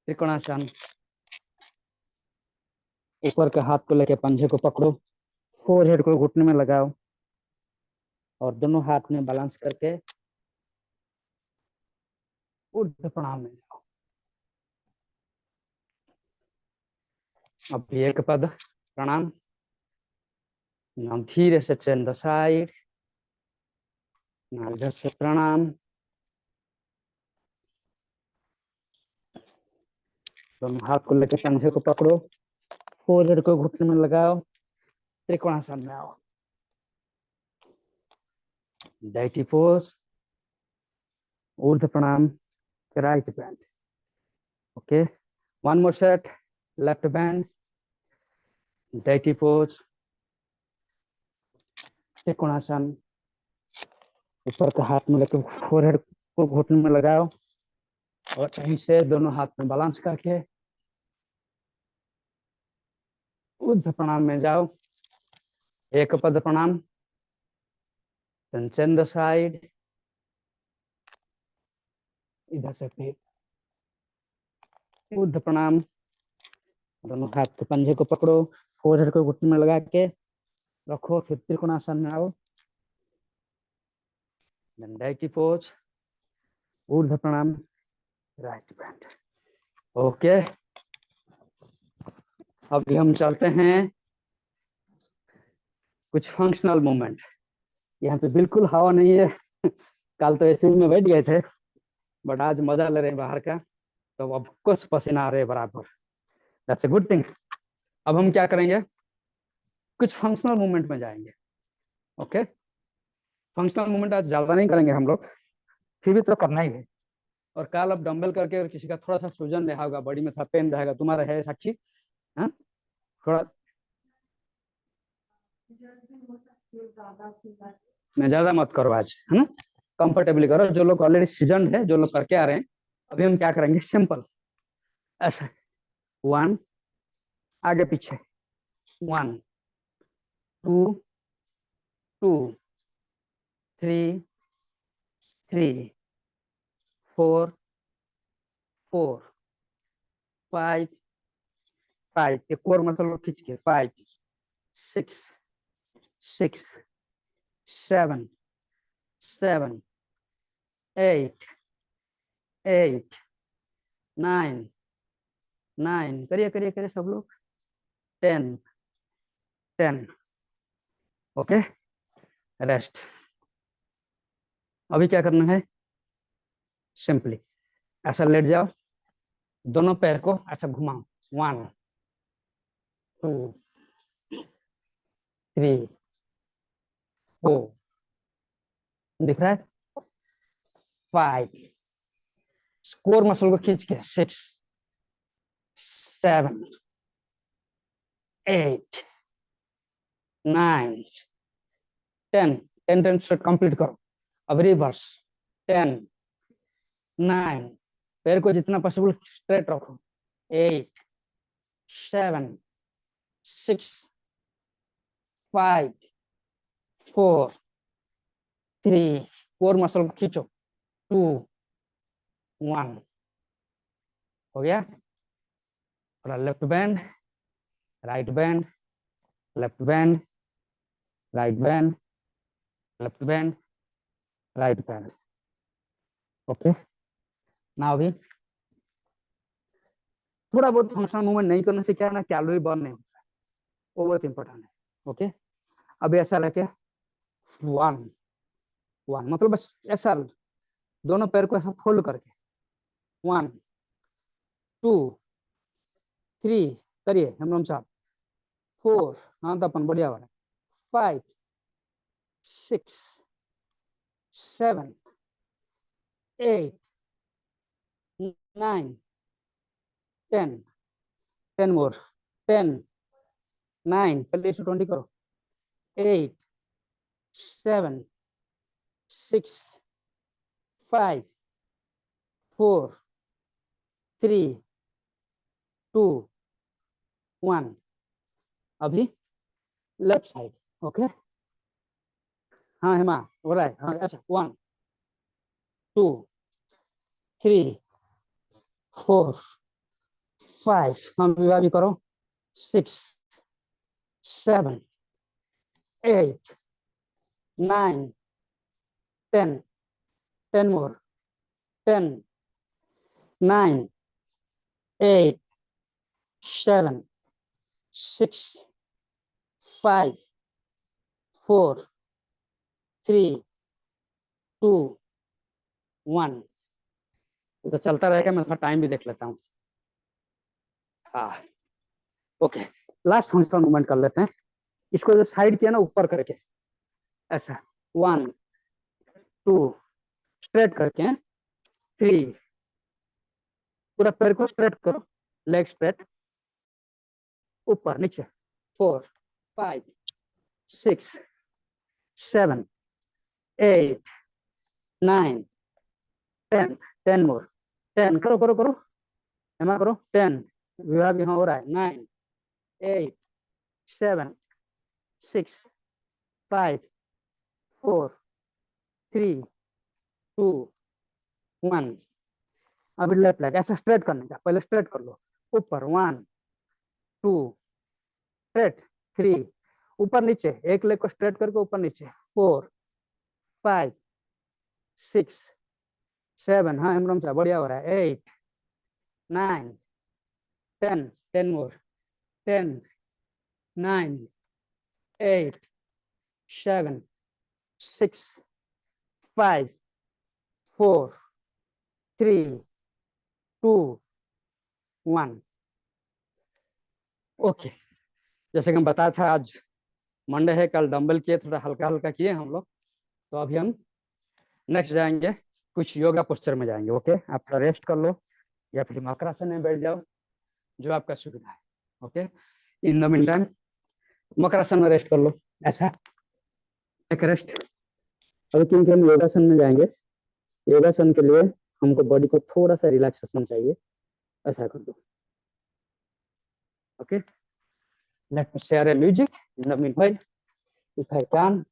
trikonasana. ऊपर के हाथ को लेके पंजे को पकड़ो, फोरहेड को घुटने में लगाओ और दोनों हाथ में बैलेंस करके ऊर्ध्व प्रणाम में जाओ। अब एक पद प्रणाम। नाम धीरे से चेंज द साइड, इधर से प्रणाम। दोनों हाथ को लेकर कंधे को पकड़ो, फोरहेड को घुटने में लगाओ, त्रिकोणासन में आओ। डाइटी पोज, ऊर्ध्व प्रणाम, right band. Okay, one more set, left band, deity pose, trikonasana. ऊपर का हाथ में लेकर फोरहेड को घुटने में लगाओ और कहीं से दोनों हाथ में बैलेंस करके ऊर्ध्व प्रणाम में जाओ। एक पद प्रणाम, then change the side, इधर से फिर ऊर्ध्व प्रणाम। दोनों हाथ के पंजे को पकड़ो, फोरहेड को घुटने में लगा के रखो, फिर त्रिकोणासन में आओ। then डाइटी पोज, ऊर्ध्व प्रणाम, राइट बैंड। ओके, अभी हम चलते हैं कुछ फंक्शनल मूवमेंट। यहाँ पे बिल्कुल हवा नहीं है। कल तो एसी में बैठ गए थे, बट आज मजा ले रहे हैं बाहर का, तो अब कुछ पसीना आ रहे हैं बराबर। That's a good thing. अब हम क्या करेंगे, कुछ फंक्शनल मूवमेंट में जाएंगे। ओके, फंक्शनल मूवमेंट आज ज्यादा नहीं करेंगे हम लोग, फिर भी तो करना ही है। और कल अब डंबल करके और किसी का थोड़ा सा सूजन रहा होगा, बॉडी में थोड़ा पेन रहेगा, तुम्हारा है साक्षी? हाँ, थोड़ा मैं ज्यादा मत करो आज, है ना, कंफर्टेबली करो। जो लोग ऑलरेडी सीजन है, जो लोग करके आ रहे हैं, अभी हम क्या करेंगे, सिंपल ऐसा, 1 आगे पीछे, 1 2 2 3 3 4 4 5 5, एक और मतलब खींच के, 5 6 6 7 7 8 8 9 9, करिए करिए करिए सब लोग, 10 10। Okay, rest. अभी क्या करना है, सिंपली ऐसा लेट जाओ, दोनों पैर को ऐसा घुमाओ, 1 2 3 4, दिख रहा है, 5, स्कोर मसल को खींच के, 6 7 8 9 10 10 10 स्ट्रेट कंप्लीट करो। अब रिवर्स, 10 9, पैर को जितना पॉसिबल स्ट्रेट रखो, 8 7 6 5 4 3, कोर मसल को खींचो, 2 1, हो गया। और left band, right band, left band, right band, left band, right band. Okay, ना अभी थोड़ा बहुत फंक्शनल मूवमेंट नहीं करने से क्या है ना, कैलोरी बर्न नहीं होता है, वो बहुत इंपॉर्टेंट है। ओके, अभी ऐसा रखे, 1 1, मतलब बस ऐसा दोनों पैर को ऐसा फोल्ड करके 1 2 3 करिए हेमराम साहब 4 हाँ तो अपन बढ़िया वाला 5 6 7 8 9 10 10 मोर 10 9 पहले 20 करो 8 7 6 5 4 3 2 1 अभी लेफ्ट साइड ओके हाँ हेमा हो रहा है हाँ अच्छा 1 2 3 4 5 हम विवाह भी करो 6 7 8 9 10 10 more 10 9 8 7 6 5 4 3 2 1 तो चलता रहेगा मैं थोड़ा टाइम भी देख लेता हूँ हाँ ओके लास्ट फंक्शनल मूवमेंट कर लेते हैं इसको जो साइड किया ना ऊपर करके ऐसा 1 2 स्ट्रेट करके 3 पूरा पैर को स्ट्रेट करो लेग स्ट्रेट ऊपर नीचे 4 5 6 7 8 9 10 10 मोर 10 करो करो करो हेमा करो 10 विवाह भी हाँ हो रहा है 9 8 7 6 5 4 3 2 1 अभी लेफ्ट लेग ऐसा स्ट्रेट करने का पहले स्ट्रेट कर लो ऊपर 1 2 स्ट्रेट 3 ऊपर नीचे एक लेग को स्ट्रेट करके ऊपर नीचे 4 5 6 7 हाँ हेमराम साहब बढ़िया हो रहा है 8 9 10 10 मोर 10 9 8 7 6 5 4 3 2 1 ओके जैसे कि हम बताया था आज मंडे है कल डंबल किए थोड़ा हल्का हल्का किए हम लोग तो अभी हम नेक्स्ट जाएंगे कुछ योगा पोस्चर में जाएंगे ओके आप थोड़ा रेस्ट कर लो या फिर मकरासन में बैठ जाओ जो आपका सुविधा है okay in the mean time makarasana में रेस्ट कर लो ऐसा एक रेस्ट अभी क्योंकि हम योगासन में जाएंगे योगासन के लिए हमको बॉडी को थोड़ा सा रिलैक्सेशन चाहिए ऐसा कर दो okay let me share A music in the mean time if I can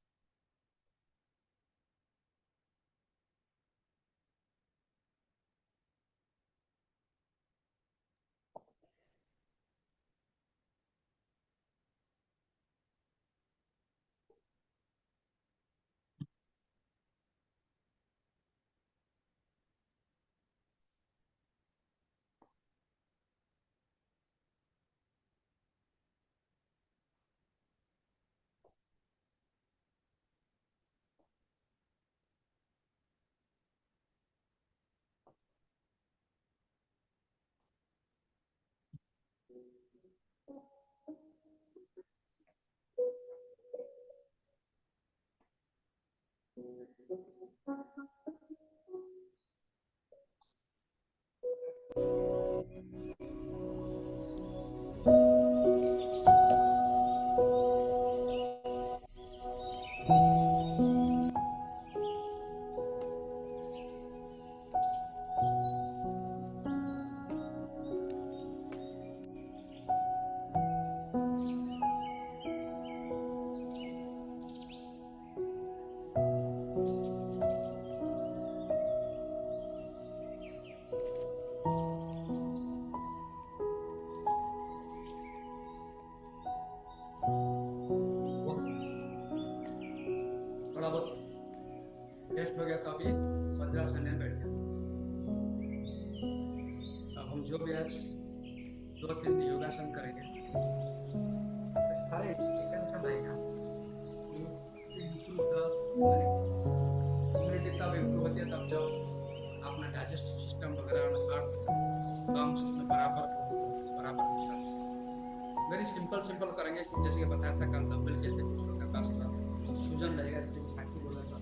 थोड़ा बहुत रेस्ट हो गया तो अभी वज्रासन में बैठ जाओ अब हम जो भी आज 2-3 योगासन करेंगे सारे टेंशन आएगा इम्प्रूव द इम्यूनिटी तब इम्प्रूव होती है तब जब डाइजेस्टिव सिस्टम वगैरह हार्ट लंग्स में बराबर दिशा। वेरी सिंपल करेंगे कि जैसे कि बताया था कल डंबल के थे कुछ लोग के पास सूजन रहेगा, जैसे कि साक्षी बोल रहे हैं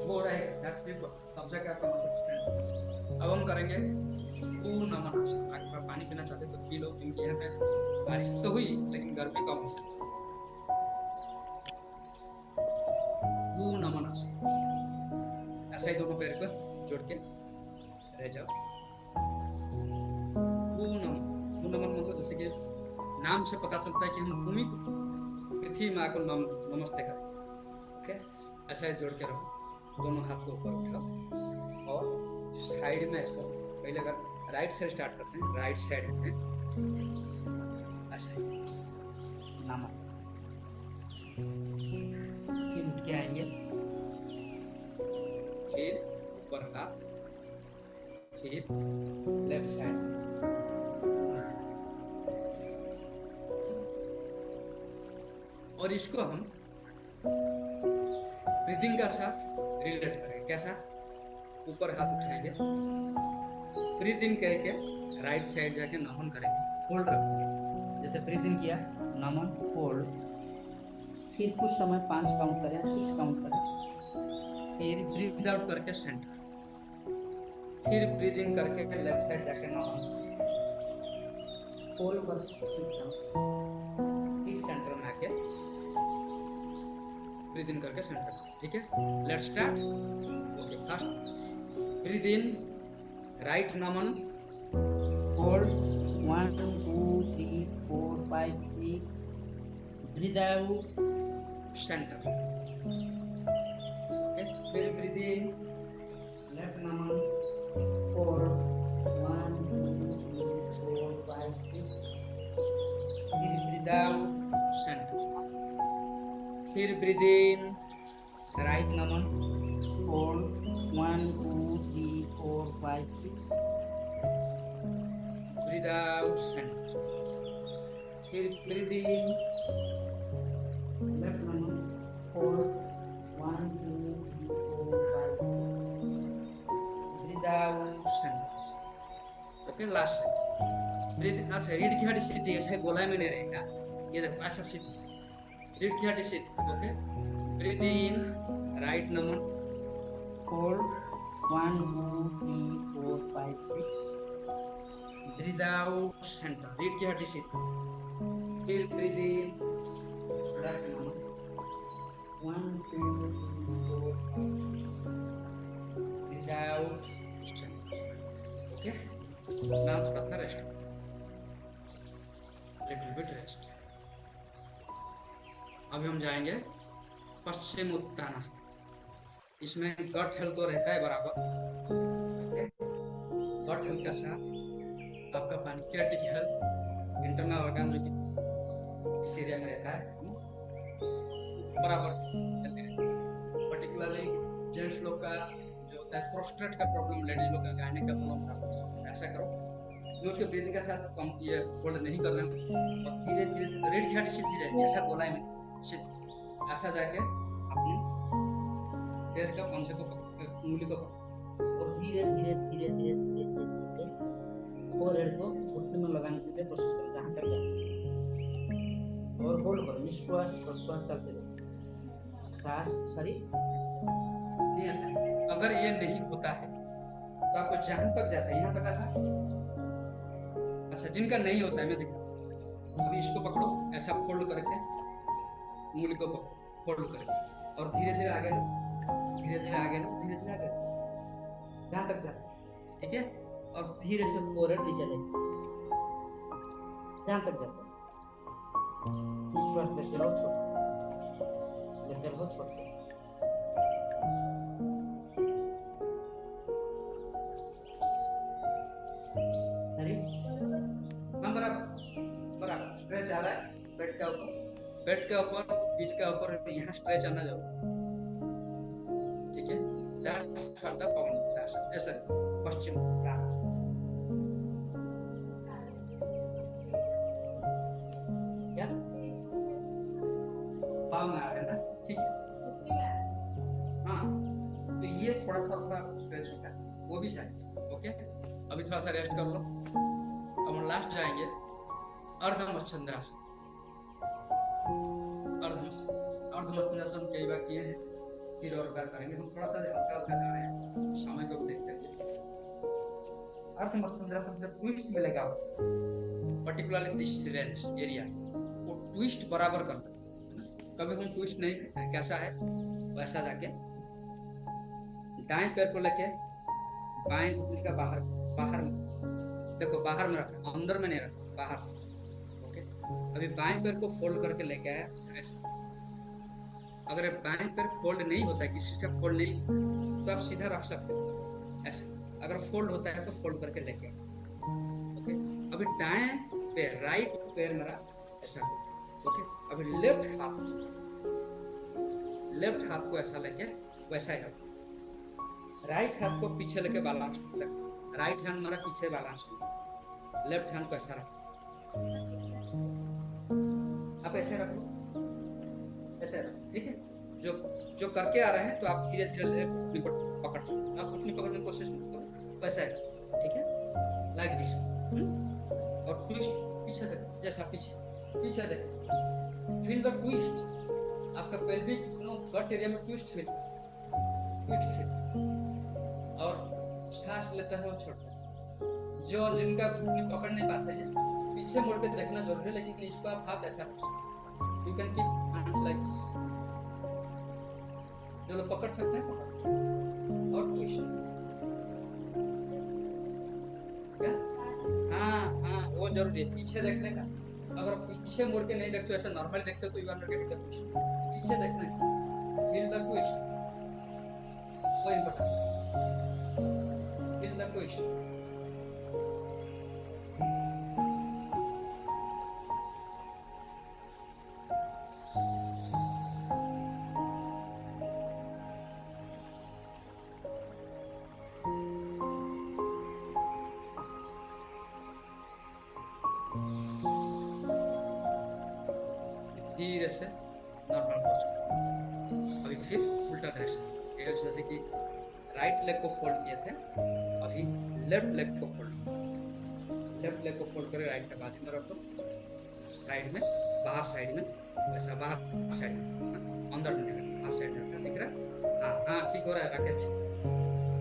वो रहेगा, दैट्स इट, तब जाके आपका मसल स्ट्रेंथ। अब हम करेंगे पूर्ण नमन आसन। अगर थोड़ा पानी पीना चाहते तो पी लो, क्योंकि यहाँ पे बारिश तो हुई लेकिन गर्मी कम हुई। पूर्ण नमन आसन, ऐसा ही दोनों पैर को जोड़ के रह जाओ। पूर्ण नमन मतलब जैसे कि नाम से पता चलता है कि हम भूमि को, पृथ्वी माँ को नमस्ते करें। ओके, ऐसा ही जोड़ के रहो, दोनों हाथ को ऊपर उठाओ और साइड में ऐसा, पहले अगर राइट साइड स्टार्ट करते हैं, राइट साइड में ऐसे नमन, फिर उठ के आएंगे, फिर ऊपर हाथ, फिर लेफ्ट साइड, और इसको हम ब्रीदिंग का साथ रिलेट करेंगे। कैसा? ऊपर हाथ उठाएंगे, ब्रीथ इन कह के राइट साइड जाके नमन करेंगे, होल्ड रखेंगे। जैसे ब्रीथ इन किया, नमन, होल्ड, फिर कुछ समय 5 काउंट करें, 6 काउंट करें, फिर ब्रीथ आउट करके सेंटर, फिर ब्रीथ इन करके लेफ्ट साइड जाके नमन, होल्ड कर फिर सेंटर में आके ब्रीथ इन करके सेंटर। ठीक है, let's start. Okay, first breathe in, right नमन, hold 1 2 3 4 5 6, breathe out centre. Okay, फिर ब्रीथ इन, लेफ्ट नमन, होल्ड 1 2 3 4 5 6, फिर ब्रीथ आउट सेंटर, फिर ब्रीथ इन, राइट नमन, होल्ड 1 2 3 4 5 6, ब्रीथ आउट सेंटर, फिर ब्रीथ इन, लेफ्ट नमन, hold 1 2 3 4 5 6, breathe out centre. Okay, last side breath. अच्छा, रीढ़ की हड्डी सीधी, ऐसे गोलाई में नहीं रहेगा, ये देखो ऐसा सीधी, रीढ़ की हड्डी सीधी। ओके, ब्रीथ इन, राइट नमन, होल्ड 1 2 3 4 5 6, ब्रीथ आउट सेंटर, रीढ़ की हड्डी सीधी, फिर ब्रीथ इन, लेफ्ट नमन, 1 2 3 4 5 6, breathe out centre. Okay, now थोड़ा सा रेस्ट, लिटिल बिट रेस्ट। अभी हम जाएंगे पश्चिम उत्तानासन। इसमें गट हेल्थ तो रहता है बराबर। ओके, गट हेल्थ का साथ आपका पैनक्रियाटिक हेल्थ, इंटरनल ऑर्गन जो कि इस एरिया में रहता है बराबर। पर्टिकुलरली जेंट्स लोग का जो होता है प्रोस्टेट का प्रॉब्लम, लेडीज लोग का गायने का प्रॉब्लम, ऐसा करो जो उसके ब्रीदिंग के साथ कम ये होल्ड नहीं करना, और धीरे धीरे रीढ़ की हड्डी सीधी रहती है, ऐसा गोलाई में सीधी, ऐसा जाके अपने पैर का पंजे को उंगली को और धीरे धीरे धीरे धीरे धीरे धीरे फोरहेड को घुटने में लगाने के लिए कोशिश करो, जहाँ तक जाए, और होल्ड करो, निश्वास प्रश्वास करते रहो, सांस सॉरी नहीं आता है। अगर ये नहीं होता है तो आपको जहाँ तक जाता है, यहाँ तक आता। अच्छा, जिनका नहीं होता है मैं दिखा, अभी इसको पकड़ो, ऐसा फोल्ड करके उंगली को पकड़ो, फोल्ड करके, और धीरे धीरे आगे लो, धीरे धीरे आगे लो, धीरे धीरे आगे लो, जहाँ तक जाता है। ठीक है, और धीरे से फोरहेड नीचे ले, जहाँ तक जाता है। निश्वास लेते रहो, छोड़ लेते रहो, छोड़। बराबर स्ट्रेच आ रहा है, पेट का ऊपर, पीठ के ऊपर, यहाँ स्ट्रेच आना जाओ। ठीक है, दैट्स फॉर द पवन, ऐसा पश्चिम उत्तानासन। क्या पाँव में आ रहे ना? ठीक है, हाँ थोड़ा स्ट्रेच होता है, वो भी जाएंगे। ओके, अभी थोड़ा सा रेस्ट कर लो। अब हम लास्ट जाएंगे अर्ध मत्स्येंद्रासन। अर्ध मत्स्येंद्रासन कई बार किए हैं, फिर और बार करेंगे। हम थोड़ा सा हल्का हल्का जा रहे हैं, समय को देखते हुए। अर्ध मत्स्येंद्रासन जब ट्विस्ट मिलेगा, पर्टिकुलरली दिस रेंज एरिया, वो ट्विस्ट बराबर करना। कभी हम ट्विस्ट नहीं करते हैं, कैसा है वैसा जाके दाएं पैर को लेके बाएं घुटने का बाहर बाहर में, देखो बाहर में रखना, अंदर में नहीं रखना, बाहर। ओके, अभी बाएं पैर को फोल्ड करके लेके आया ऐसा। अगर बाएं पैर फोल्ड नहीं होता है, किसी से फोल्ड नहीं, तो आप सीधा रख सकते हो ऐसे। अगर फोल्ड होता है तो फोल्ड करके लेके आए। ओके, अभी दाएं पैर, राइट पैर मेरा ऐसा। ओके, अभी लेफ्ट हाथ को ऐसा लेके वैसा ही रखो। राइट हाथ को पीछे लेके बैलेंस रखो। राइट हैंड मेरा पीछे बैलेंस, लेफ्ट हैंड को ऐसा रखो। आप ऐसे रखो, ऐसे रखो, ठीक है। जो करके आ रहे हैं तो आप धीरे धीरे पकड़ सकते हो। आप उठने पकड़ने की कोशिश मत करो, वैसा है, ठीक है, लाइक दिस। और ट्विस्ट पीछे देखो, जैसा पीछे देखो, फील द ट्विस्ट। आपका पेल्विक गट एरिया में ट्विस्ट फील, और सांस लेते हैं और छोड़ते हैं। जो जिनका पकड़ नहीं पाते हैं, पीछे मुड़ के देखना जरूरी है, लेकिन इसको आप हाथ ऐसा रख सकते हैं। You can keep hands like this. जो लोग पकड़ सकते हैं पकड़, और ट्विस्ट। हाँ, वो जरूरी है पीछे देखने का। अगर पीछे मुड़ के नहीं देखते, ऐसा नॉर्मली देखते तो you are not getting the twist. पीछे देखना है, फील द ट्विस्ट, वो इम्पोर्टेंट। Feel the twist. धीरे से नॉर्मल पोस्चर। अभी फिर उल्टा डायरेक्शन, जैसे कि राइट लेग को फोल्ड किए थे, अभी लेफ्ट लेग को फोल्ड करके राइट के बाजू में रखो, साइड में, बाहर साइड में, वैसा बाहर साइड में, अंदर में, बाहर साइड में दिख रहा है। हाँ, ठीक हो रहा है राकेश जी,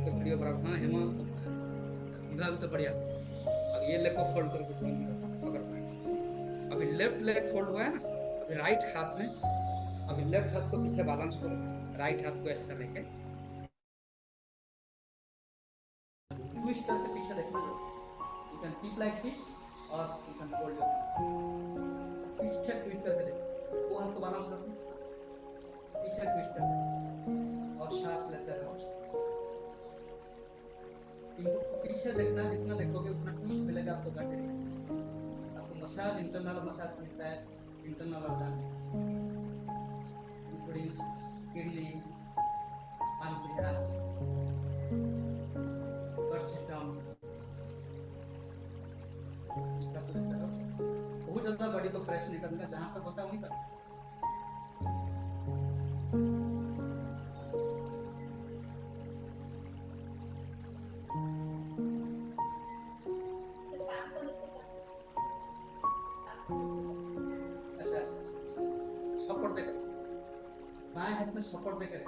तो वीडियो बराबर। हाँ, हेमा विभाग तो बढ़िया। अब ये लेग को फोल्ड करके पकड़। अभी लेफ्ट लेग फोल्ड हुआ है ना, अभी राइट हाथ में, अभी लेफ्ट हाथ को पीछे बैलेंस करो, राइट हाथ को ऐसा लेके ट्विस्ट करके पीछे देखना। You can keep like this, और यू कैन होल्ड योर पीछे ट्विस्ट करके देखो। वो हाथ को बैलेंस रखो, पीछे ट्विस्ट करके, और सांस लेते रहो। इनको पीछे देखना, जितना देखोगे उतना ट्विस्ट मिलेगा आपको। आपको मसाज, इंटरनल मसाज मिलता है, internal organ, including kidney, pancreas, gut system। इसका तो बहुत ज्यादा बॉडी को प्रेस नहीं करना, जहां तक होता है वहीं करना। सपोर्ट देकर, बाएं हाथ में सपोर्ट देकर,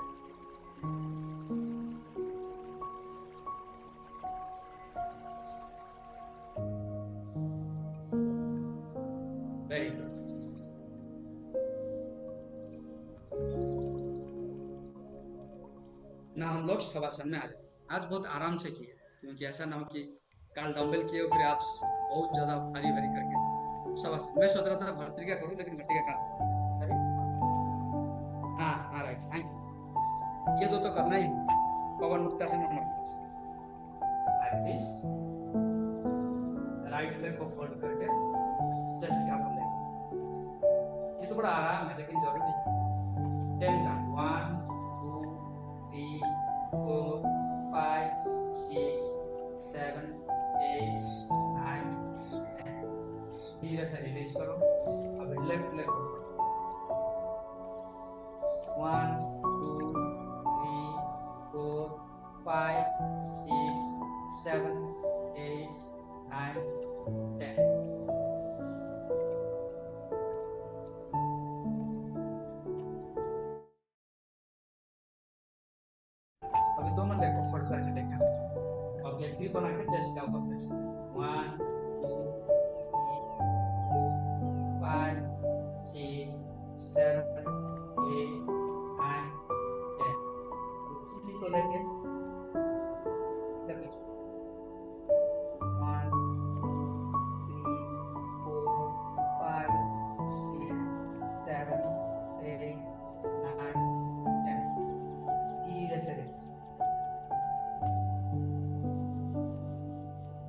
वेरी गुड। ना हम लोग शवासन में आ जाए। आज बहुत आराम से किए, क्योंकि ऐसा ना हो कि कल डंबल किए फिर आज बहुत ज्यादा भारी भारी करके शवासन। मैं सोच रहा था भर्तृका करूं, लेकिन भर्तृका कर। हाँ, राइट, थैंक यू। ये दो तो करना ही, पवन मुक्ता से राइट लेग को फोल्ड करके चचका को लेग। ये तो बड़ा आराम है, लेकिन जरूरी है। 10 काउंट, 1 2 3 4 5 6 7 8 9 10। धीरे से रिलीज करो। अब लेफ्ट लेग को 1 2 3 4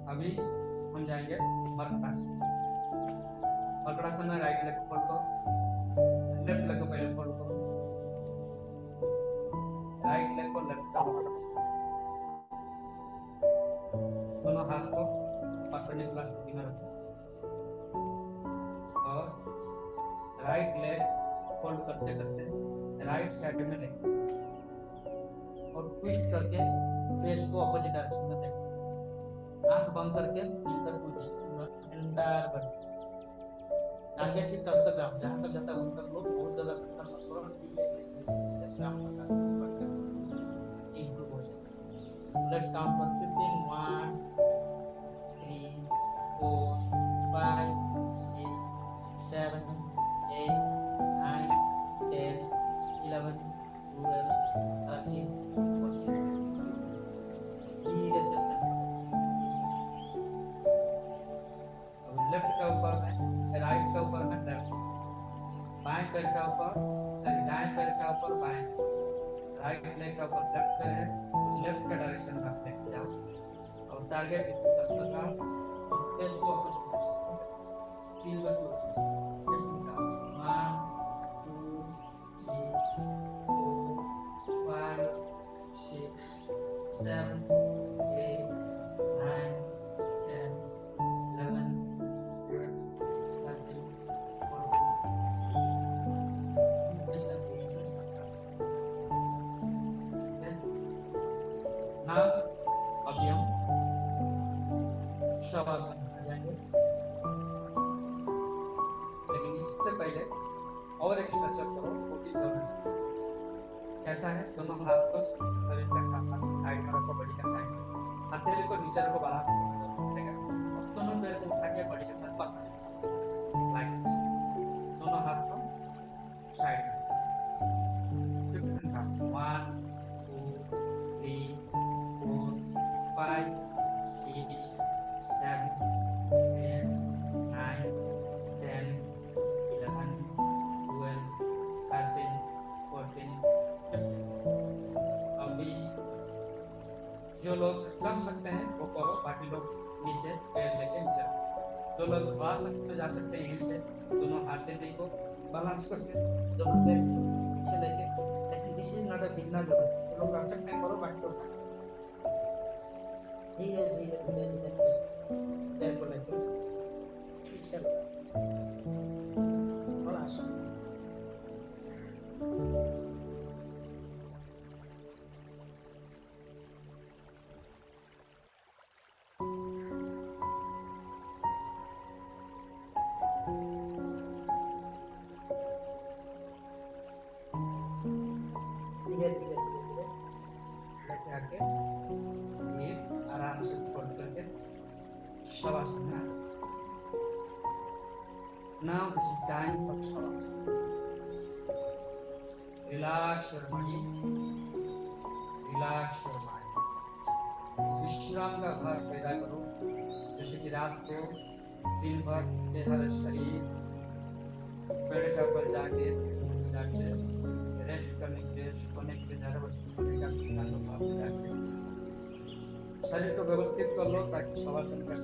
अभी हम जाएंगे मर्कटासन। मर्कटासन में राइट लेग फोल्ड करो, लेफ्ट लेग को पहले फोल्ड करो, राइट लेग को लेफ्ट का दोनों हाथ को परपेंडिकुलर स्थिति में रखो और राइट लेग फोल्ड करते करते राइट साइड में लें और ट्विस्ट करके फेस को अपोजिट डायरेक्शन में देखो। आंख बंद करके फिंगर कुछ अंदर बढ़ टारगेट की तब तक आप जहां तक जाता है उन तक लोग बहुत ज्यादा प्रेशर मत करो, इंप्रूव हो जाए। लेट्स काउंट फॉर 15 1 3 4 5 6 7 8 9 10 11 12 13 14 धीरे से लेफ्ट के ऊपर में राइट के ऊपर में लेफ्ट, बाएं पैर के ऊपर सॉरी दाएं पैर के ऊपर बाएं, राइट लेग के ऊपर लेफ्ट पैर है तो लेफ्ट के डायरेक्शन में आप लेके जाओ और टारगेट तब तक आप फेस को तीन बार कोशिश 1 2 3 4 5 6 7 8 9 10 11 अभी हम शवासन में जाएंगे, लेकिन इससे पहले और एक स्ट्रक्चर करो। 14 जगह कैसा है, दोनों हाथ को शरीर का साइड में रखो, बॉडी का साइड में, हथेली को नीचे रखो, बाहर से दोनों पैर को उठा के बॉडी के साथ पकड़ो लाइक दिस, दोनों हाथ को साइड में 1 2 3 4 5 6 7 8 9 10 11 12 13 14 15। अभी जो लोग कर सकते हैं वो करो, बाकी लोग नीचे पैर लेके नीचे रखो। जो लोग आ सकते जा सकते हैं यहीं से दोनों हाथेली को बैलेंस करके दोनों पैर नीचे लेके, लेकिन this is not a beginner जो लोग कर सकते हैं करो, बाकी लोग धीरे धीरे धीरे धीरे पैर को लेके पीछे थोड़ा सा धीरे धीरे धीरे धीरे लेके आके ये आराम से फोल्ड करके शवासन में आ जाओ। Now this is time for shavasana. Relax your body, relax your mind. विश्राम का भार पैदा करो, जैसे कि रात को दिन भर बेहद शरीर बेड के ऊपर जाके रेस्ट करने के लिए सोने के लिए ज़्यादा सोने का शरीर को व्यवस्थित कर लो ताकि शवासन का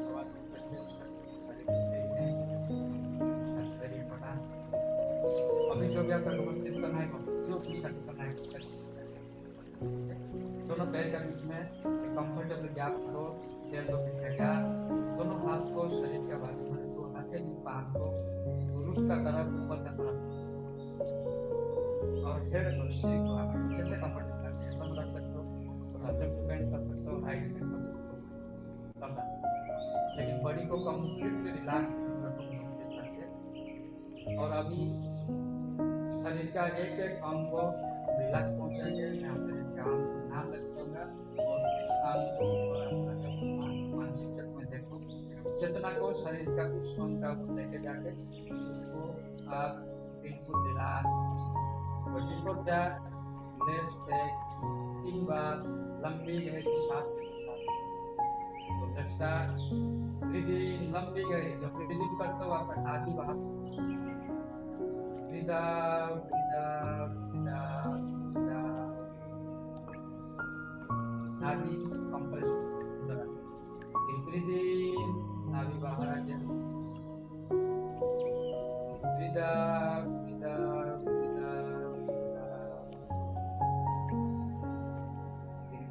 शवासन करके उसका शरीर बना। अभी जो भी आपका व्यवस्थित करना है जो भी शरीर करना है, दोनों पैर के बीच में कंफर्टेबल गैप करो, 1.5 फीट का गैप, दोनों हाथ को शरीर के बाजू में रखो, हथेली पान को रूट का तरफ ऊपर का तरफ और हेड को शरीर को आप जैसे कंफर्टेबल है बंद रख सकते हो, लेफ्ट बेंड कर सकते हो, राइट बेंड कर सकते हो, लेकिन बॉडी को कंप्लीटली रिलैक्स करके। और अभी शरीर का एक एक अंग को रिलैक्स पहुंचाएंगे। मैं अपने काम को ध्यान रखूंगा और इस काम को मानसिक चक्र में देखो, चेतना को शरीर का कुछ अंग का लेके जाके उसको आप बिल्कुल रिलैक्स बिल्कुल लेफ्ट बैक 3 बार लंबी गहरी सांस के साथ। तो लेट्स स्टार्ट ब्रीदिंग, लंबी गहरी जब ब्रीदिंग करते हो आप आधी बाहर breathe out breathe out breathe out breathe out, आधी कंप्रेस अंदर Breathe in, nabi bahar aja. Breathe out, breathe out, breathe out, breathe out.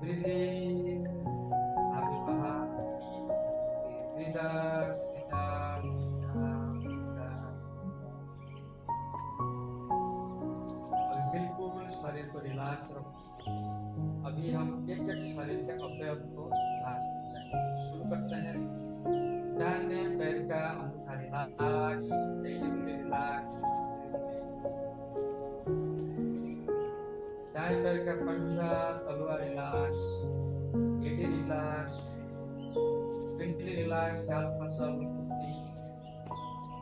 Breathe in, nabi bahar. Breathe out, breathe out, breathe out, breathe out. अभी बिल्कुल शरीर को रिलैक्स रखो। अभी हम एक एक शरीर के अवयव को शुरू करते हैं। दाहिने पैर का अंगूठा रिलैक्स, रिलैक्स। दाएं पैर का पंजा, तलवा रिलैक्स, एडी रिलैक्स, पिंडली रिलैक्स, गाल मसल,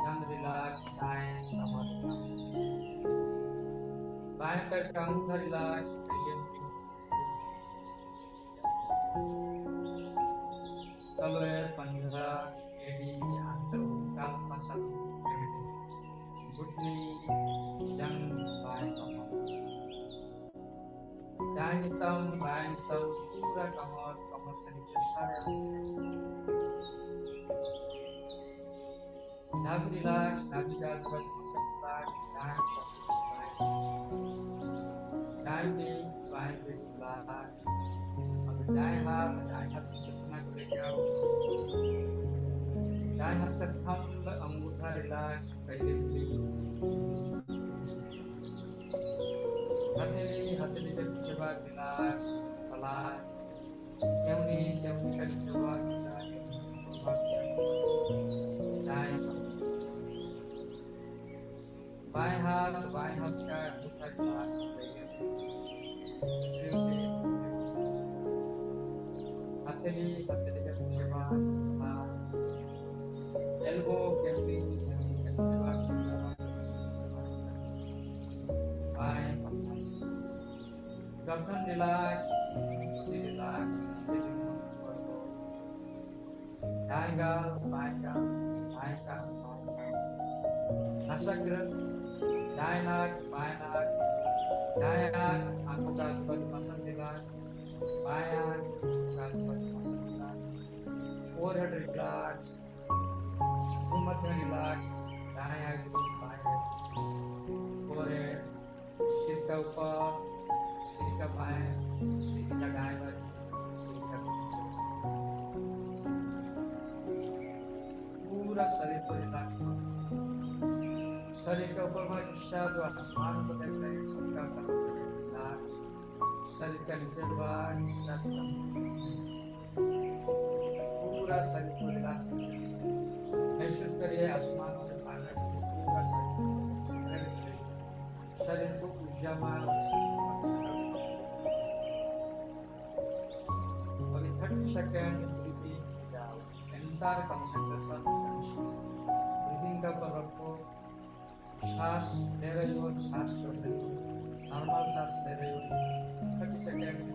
जांघ रिलैक्स, दाएं कमर रिलैक्स। बाएं पैर का अंगूठा रिलैक्स, तलवे, पंजा, एडी, आंकल, गाल मसल, घुटनी, जांघ, बाएं कमर। दाहिनी तम, बाएं तम, पूरा कमर, कमर से नीचे सारे नाभि रिलैक्स, नाभि का आजू-बाजू मसल रिलैक्स, दाएं पीठ, बाएं पीठ रिलैक्स। अब दाएं हाथ नीचे घुमा के लेके आओ। दाएं हाथ का थंब, अंगूठा रिलैक्स, पहले हथेली के पीछे भाग रिलैक्स, फलाट, केवनी का नीचे भाग रिलैक्स, दाएं बाएं हाथ का अंगूठा रिलैक्स, हथेली के पीछे भाग, एल्बो केवनी के पीछे भाग, बाएं गर्दन रिलैक्स, दाएं गाल, बाएं गाल, नासाग्र, दाएं नाक, बाएं नाक, दाएं आंख, आंखों का आजू-बाजू मसल रिलैक्स, बाएं आंख, आंखों का आजू-बाजू मसल रिलैक्स, फोरहेड रिलैक्स, भूमध्य रिलैक्स, दाएं आंगुल, बाएं फोरहेड, सिर का ऊपर, सिर का बाएं, सिर का दाएं बाजू, सिर का पीछे, पूरा शरीर को रिलैक्स करो। शरीर का ऊपर भाग हिस्सा जो आसमान को देख रहे हैं, सबका रिलैक्स। शरीर का नीचे भाग हिस्सा पूरा शरीर को रिलैक्स करो। महसूस करिए आसमान से पानी पूरा शरीर को ऊर्जावान और 30 सेकंड ब्रीथिंग जाओ। एंटायर कंसंट्रेशन ब्रीथिंग का ऊपर रखो। सांस ले रही हो, सांस छोड़ रही हो, नॉर्मल सांस ले रही हो। 30 सेकंड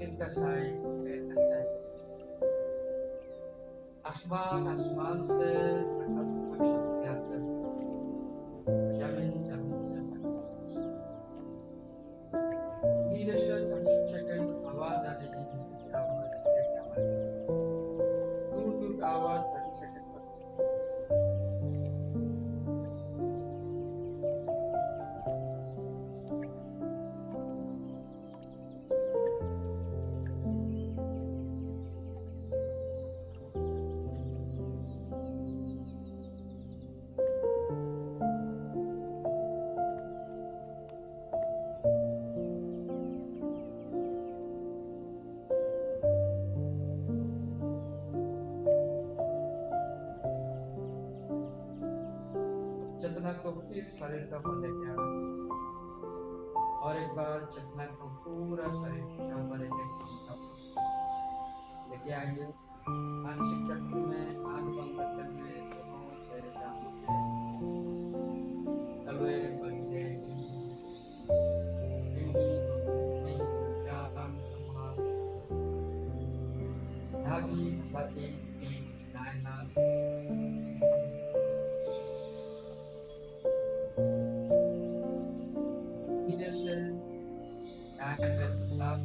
स्किन का साइज, पैर का साइज, आसमान से सकल कोई शक्ति आकर जमीन से धीरे से 20 सेकंड आवाज आ रही है, आवाज दूर दूर का आवाज 30 सेकंड पर। चेतना को फिर शरीर का ऊपर लेके आना, और एक बार चेतना को पूरा शरीर का ऊपर लेके आएंगे। मानसिक चक्र में आंख बंद करते हुए दोनों पैर तलवे पंजे धागी छाती पीठ दाहिना धीरे से दाहिने पैर की तरफ,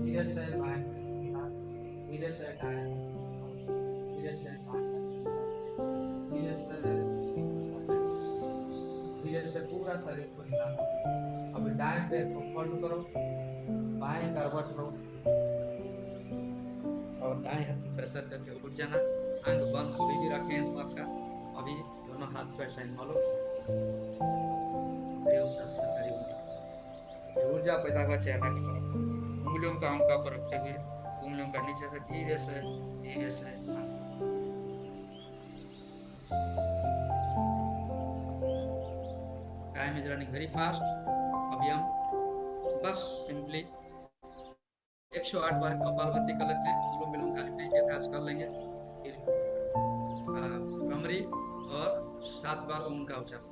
धीरे से बाएं पैर की तरफ, धीरे से दाएं, धीरे से बाएं, धीरे से पूरा शरीर को हिलाना। अब दाएं पैर को फोल्ड करो, बाएं करवट लो और दाएं हाथ में प्रेशर करके उठ जाना। आंख बंद अभी भी रखें आपका, अभी दोनों हाथ को ऐसा हिमालो। ऊर्जा पैदा हुआ चेहरा की तरफ, उंगलियों का अंका पर रखते हुए उंगलियों का नीचे से धीरे से time is running very fast. अभी हम बस सिंपली 108 बार कपालभाति कर लेते हैं। अनुलोम विलोम खाली नहीं किया था, आज कर लेंगे। फिर भ्रमरी और 7 बार ओम का उच्चारण।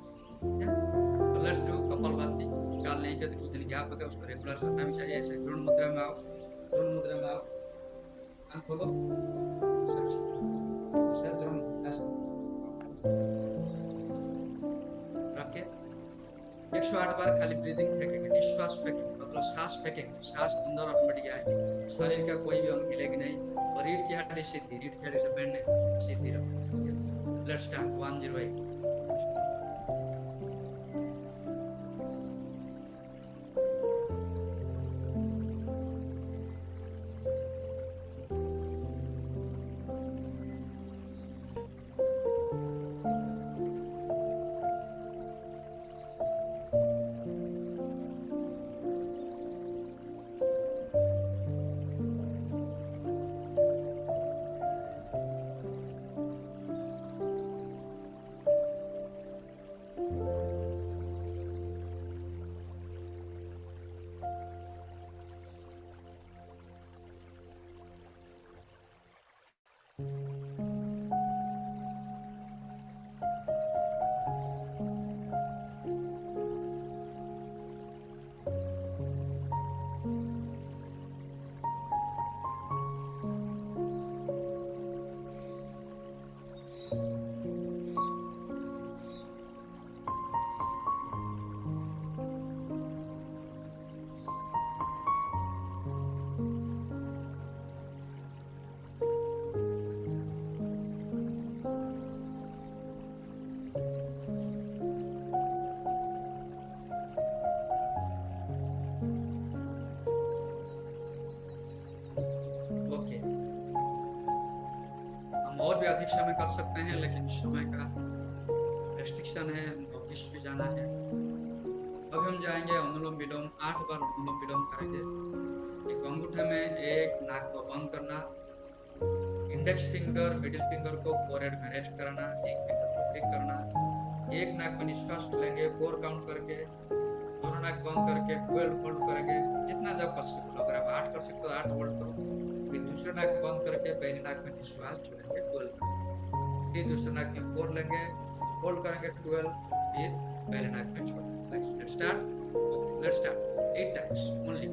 Let's do kapalbhati. काल नहीं किया तो कुछ दिन गैप होगा, उसको रेगुलर करना भी चाहिए। ऐसे ध्रुव मुद्रा में आओ, ध्रुव मुद्रा में आओ, आंख खोलो, रख के 108 बार खाली ब्रीदिंग फेंकेंगे, निश्वास फेंकेंगे, मतलब सांस फेंकेंगे। सांस अंदर ऑटोमेटिक आएगी, शरीर का कोई भी अंग मिलेगी नहीं, और रीढ़ की हड्डी सीधी, रीढ़ की हड्डी से बैंड सीधी रखो। Let's start 108। और भी अधिक समय कर सकते हैं, लेकिन समय का रेस्ट्रिक्शन है, ऑफिस भी जाना है। अब हम जाएंगे अनुलोम विलोम, 8 बार अनुलोम विलोम करेंगे। एक अंगूठे में एक नाक को बंद करना, इंडेक्स फिंगर मिडिल फिंगर को फोरहेड में रेस्ट कराना, एक फिंगर को क्लिक करना, एक नाक में निश्वास लेंगे 4 काउंट करके, दोनों नाक बंद करके 12 होल्ड करेंगे, जितना जब पॉसिबल। अगर आप 8 कर सकते हो 8 होल्ड करो, फिर दूसरे नाक बंद करके पहले नाक में निश्वास छोड़ेंगे 12, फिर दूसरे नाक में 4 लेंगे, होल्ड करेंगे 12, फिर पहले नाक में छोड़ेंगे। Let's start 8 times only.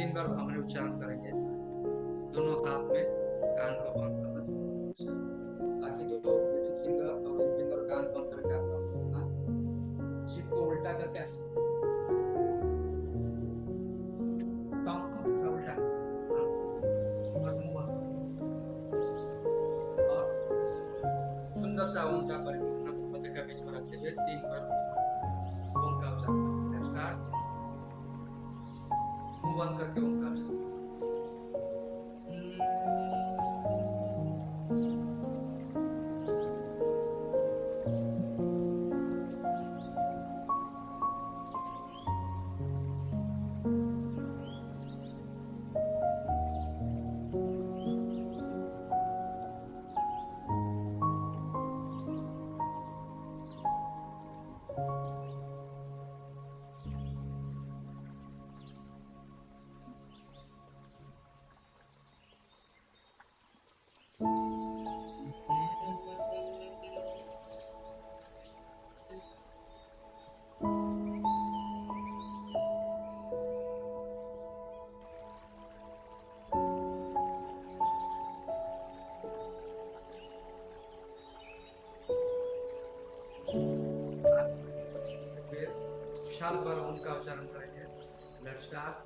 Finger को हमने उच्चारण करेंगे, दोनों हाथ में कान को बंद करना, ताकि दो मिडिल फिंगर और रिंग फिंगर कान बंद करके आपका जिप को उल्टा करके उल्टा और सुंदर सा ओम का परिपूर्ण पद का बीच में रखते हुए 3 बार ओम का उच्चारण स्टार्ट। मुंह बंद करके ओम का उच्चारण। विशाल बार ओम का उच्चारण करेंगे। Let's start.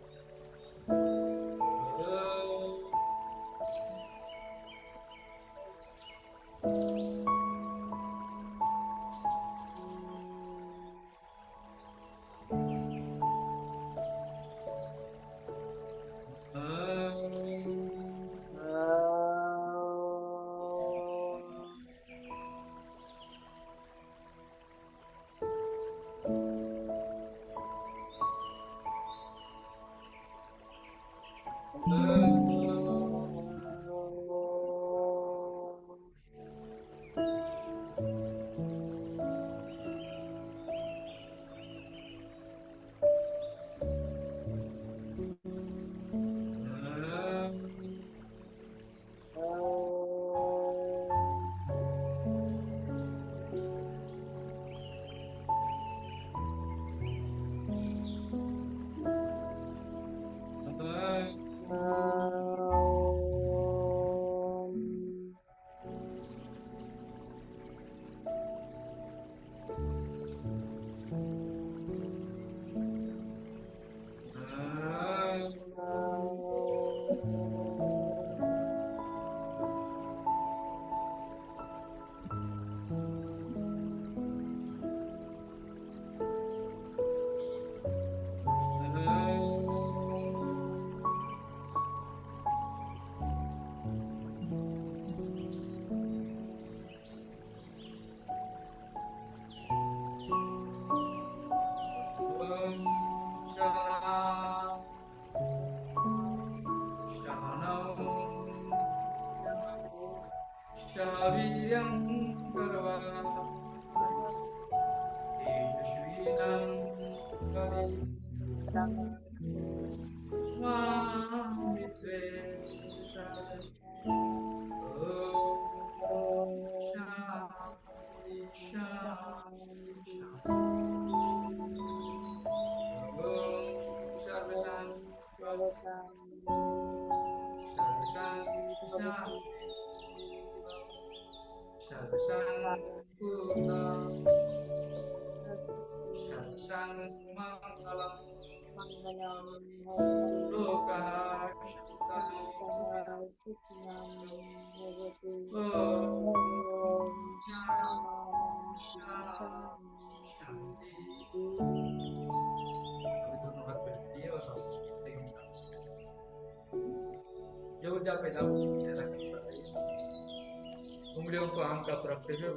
उंगलियों को आम का रखते हुए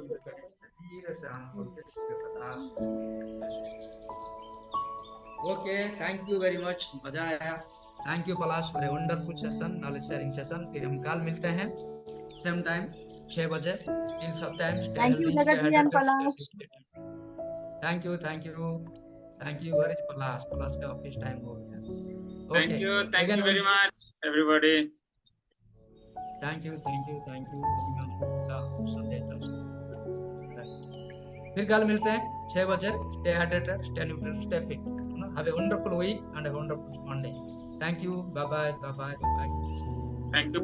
धीरे से आम खोल के okay, thank you very much, मजा आया। Thank you Palash for a wonderful session, knowledge sharing session. फिर हम कल मिलते हैं सेम टाइम 6 बजे। इन सब time thank you Jagat ji and Palash. Thank you very Palash का ऑफिस टाइम हो गया। Thank you very much, everybody. Thank you. फिर कल मिलते हैं 6 बजे। Stay hydrated, stay neutral, stay fit. Have a wonderful week and a wonderful Monday. Thank you. Bye bye. Bye bye. Bye bye. Thank you.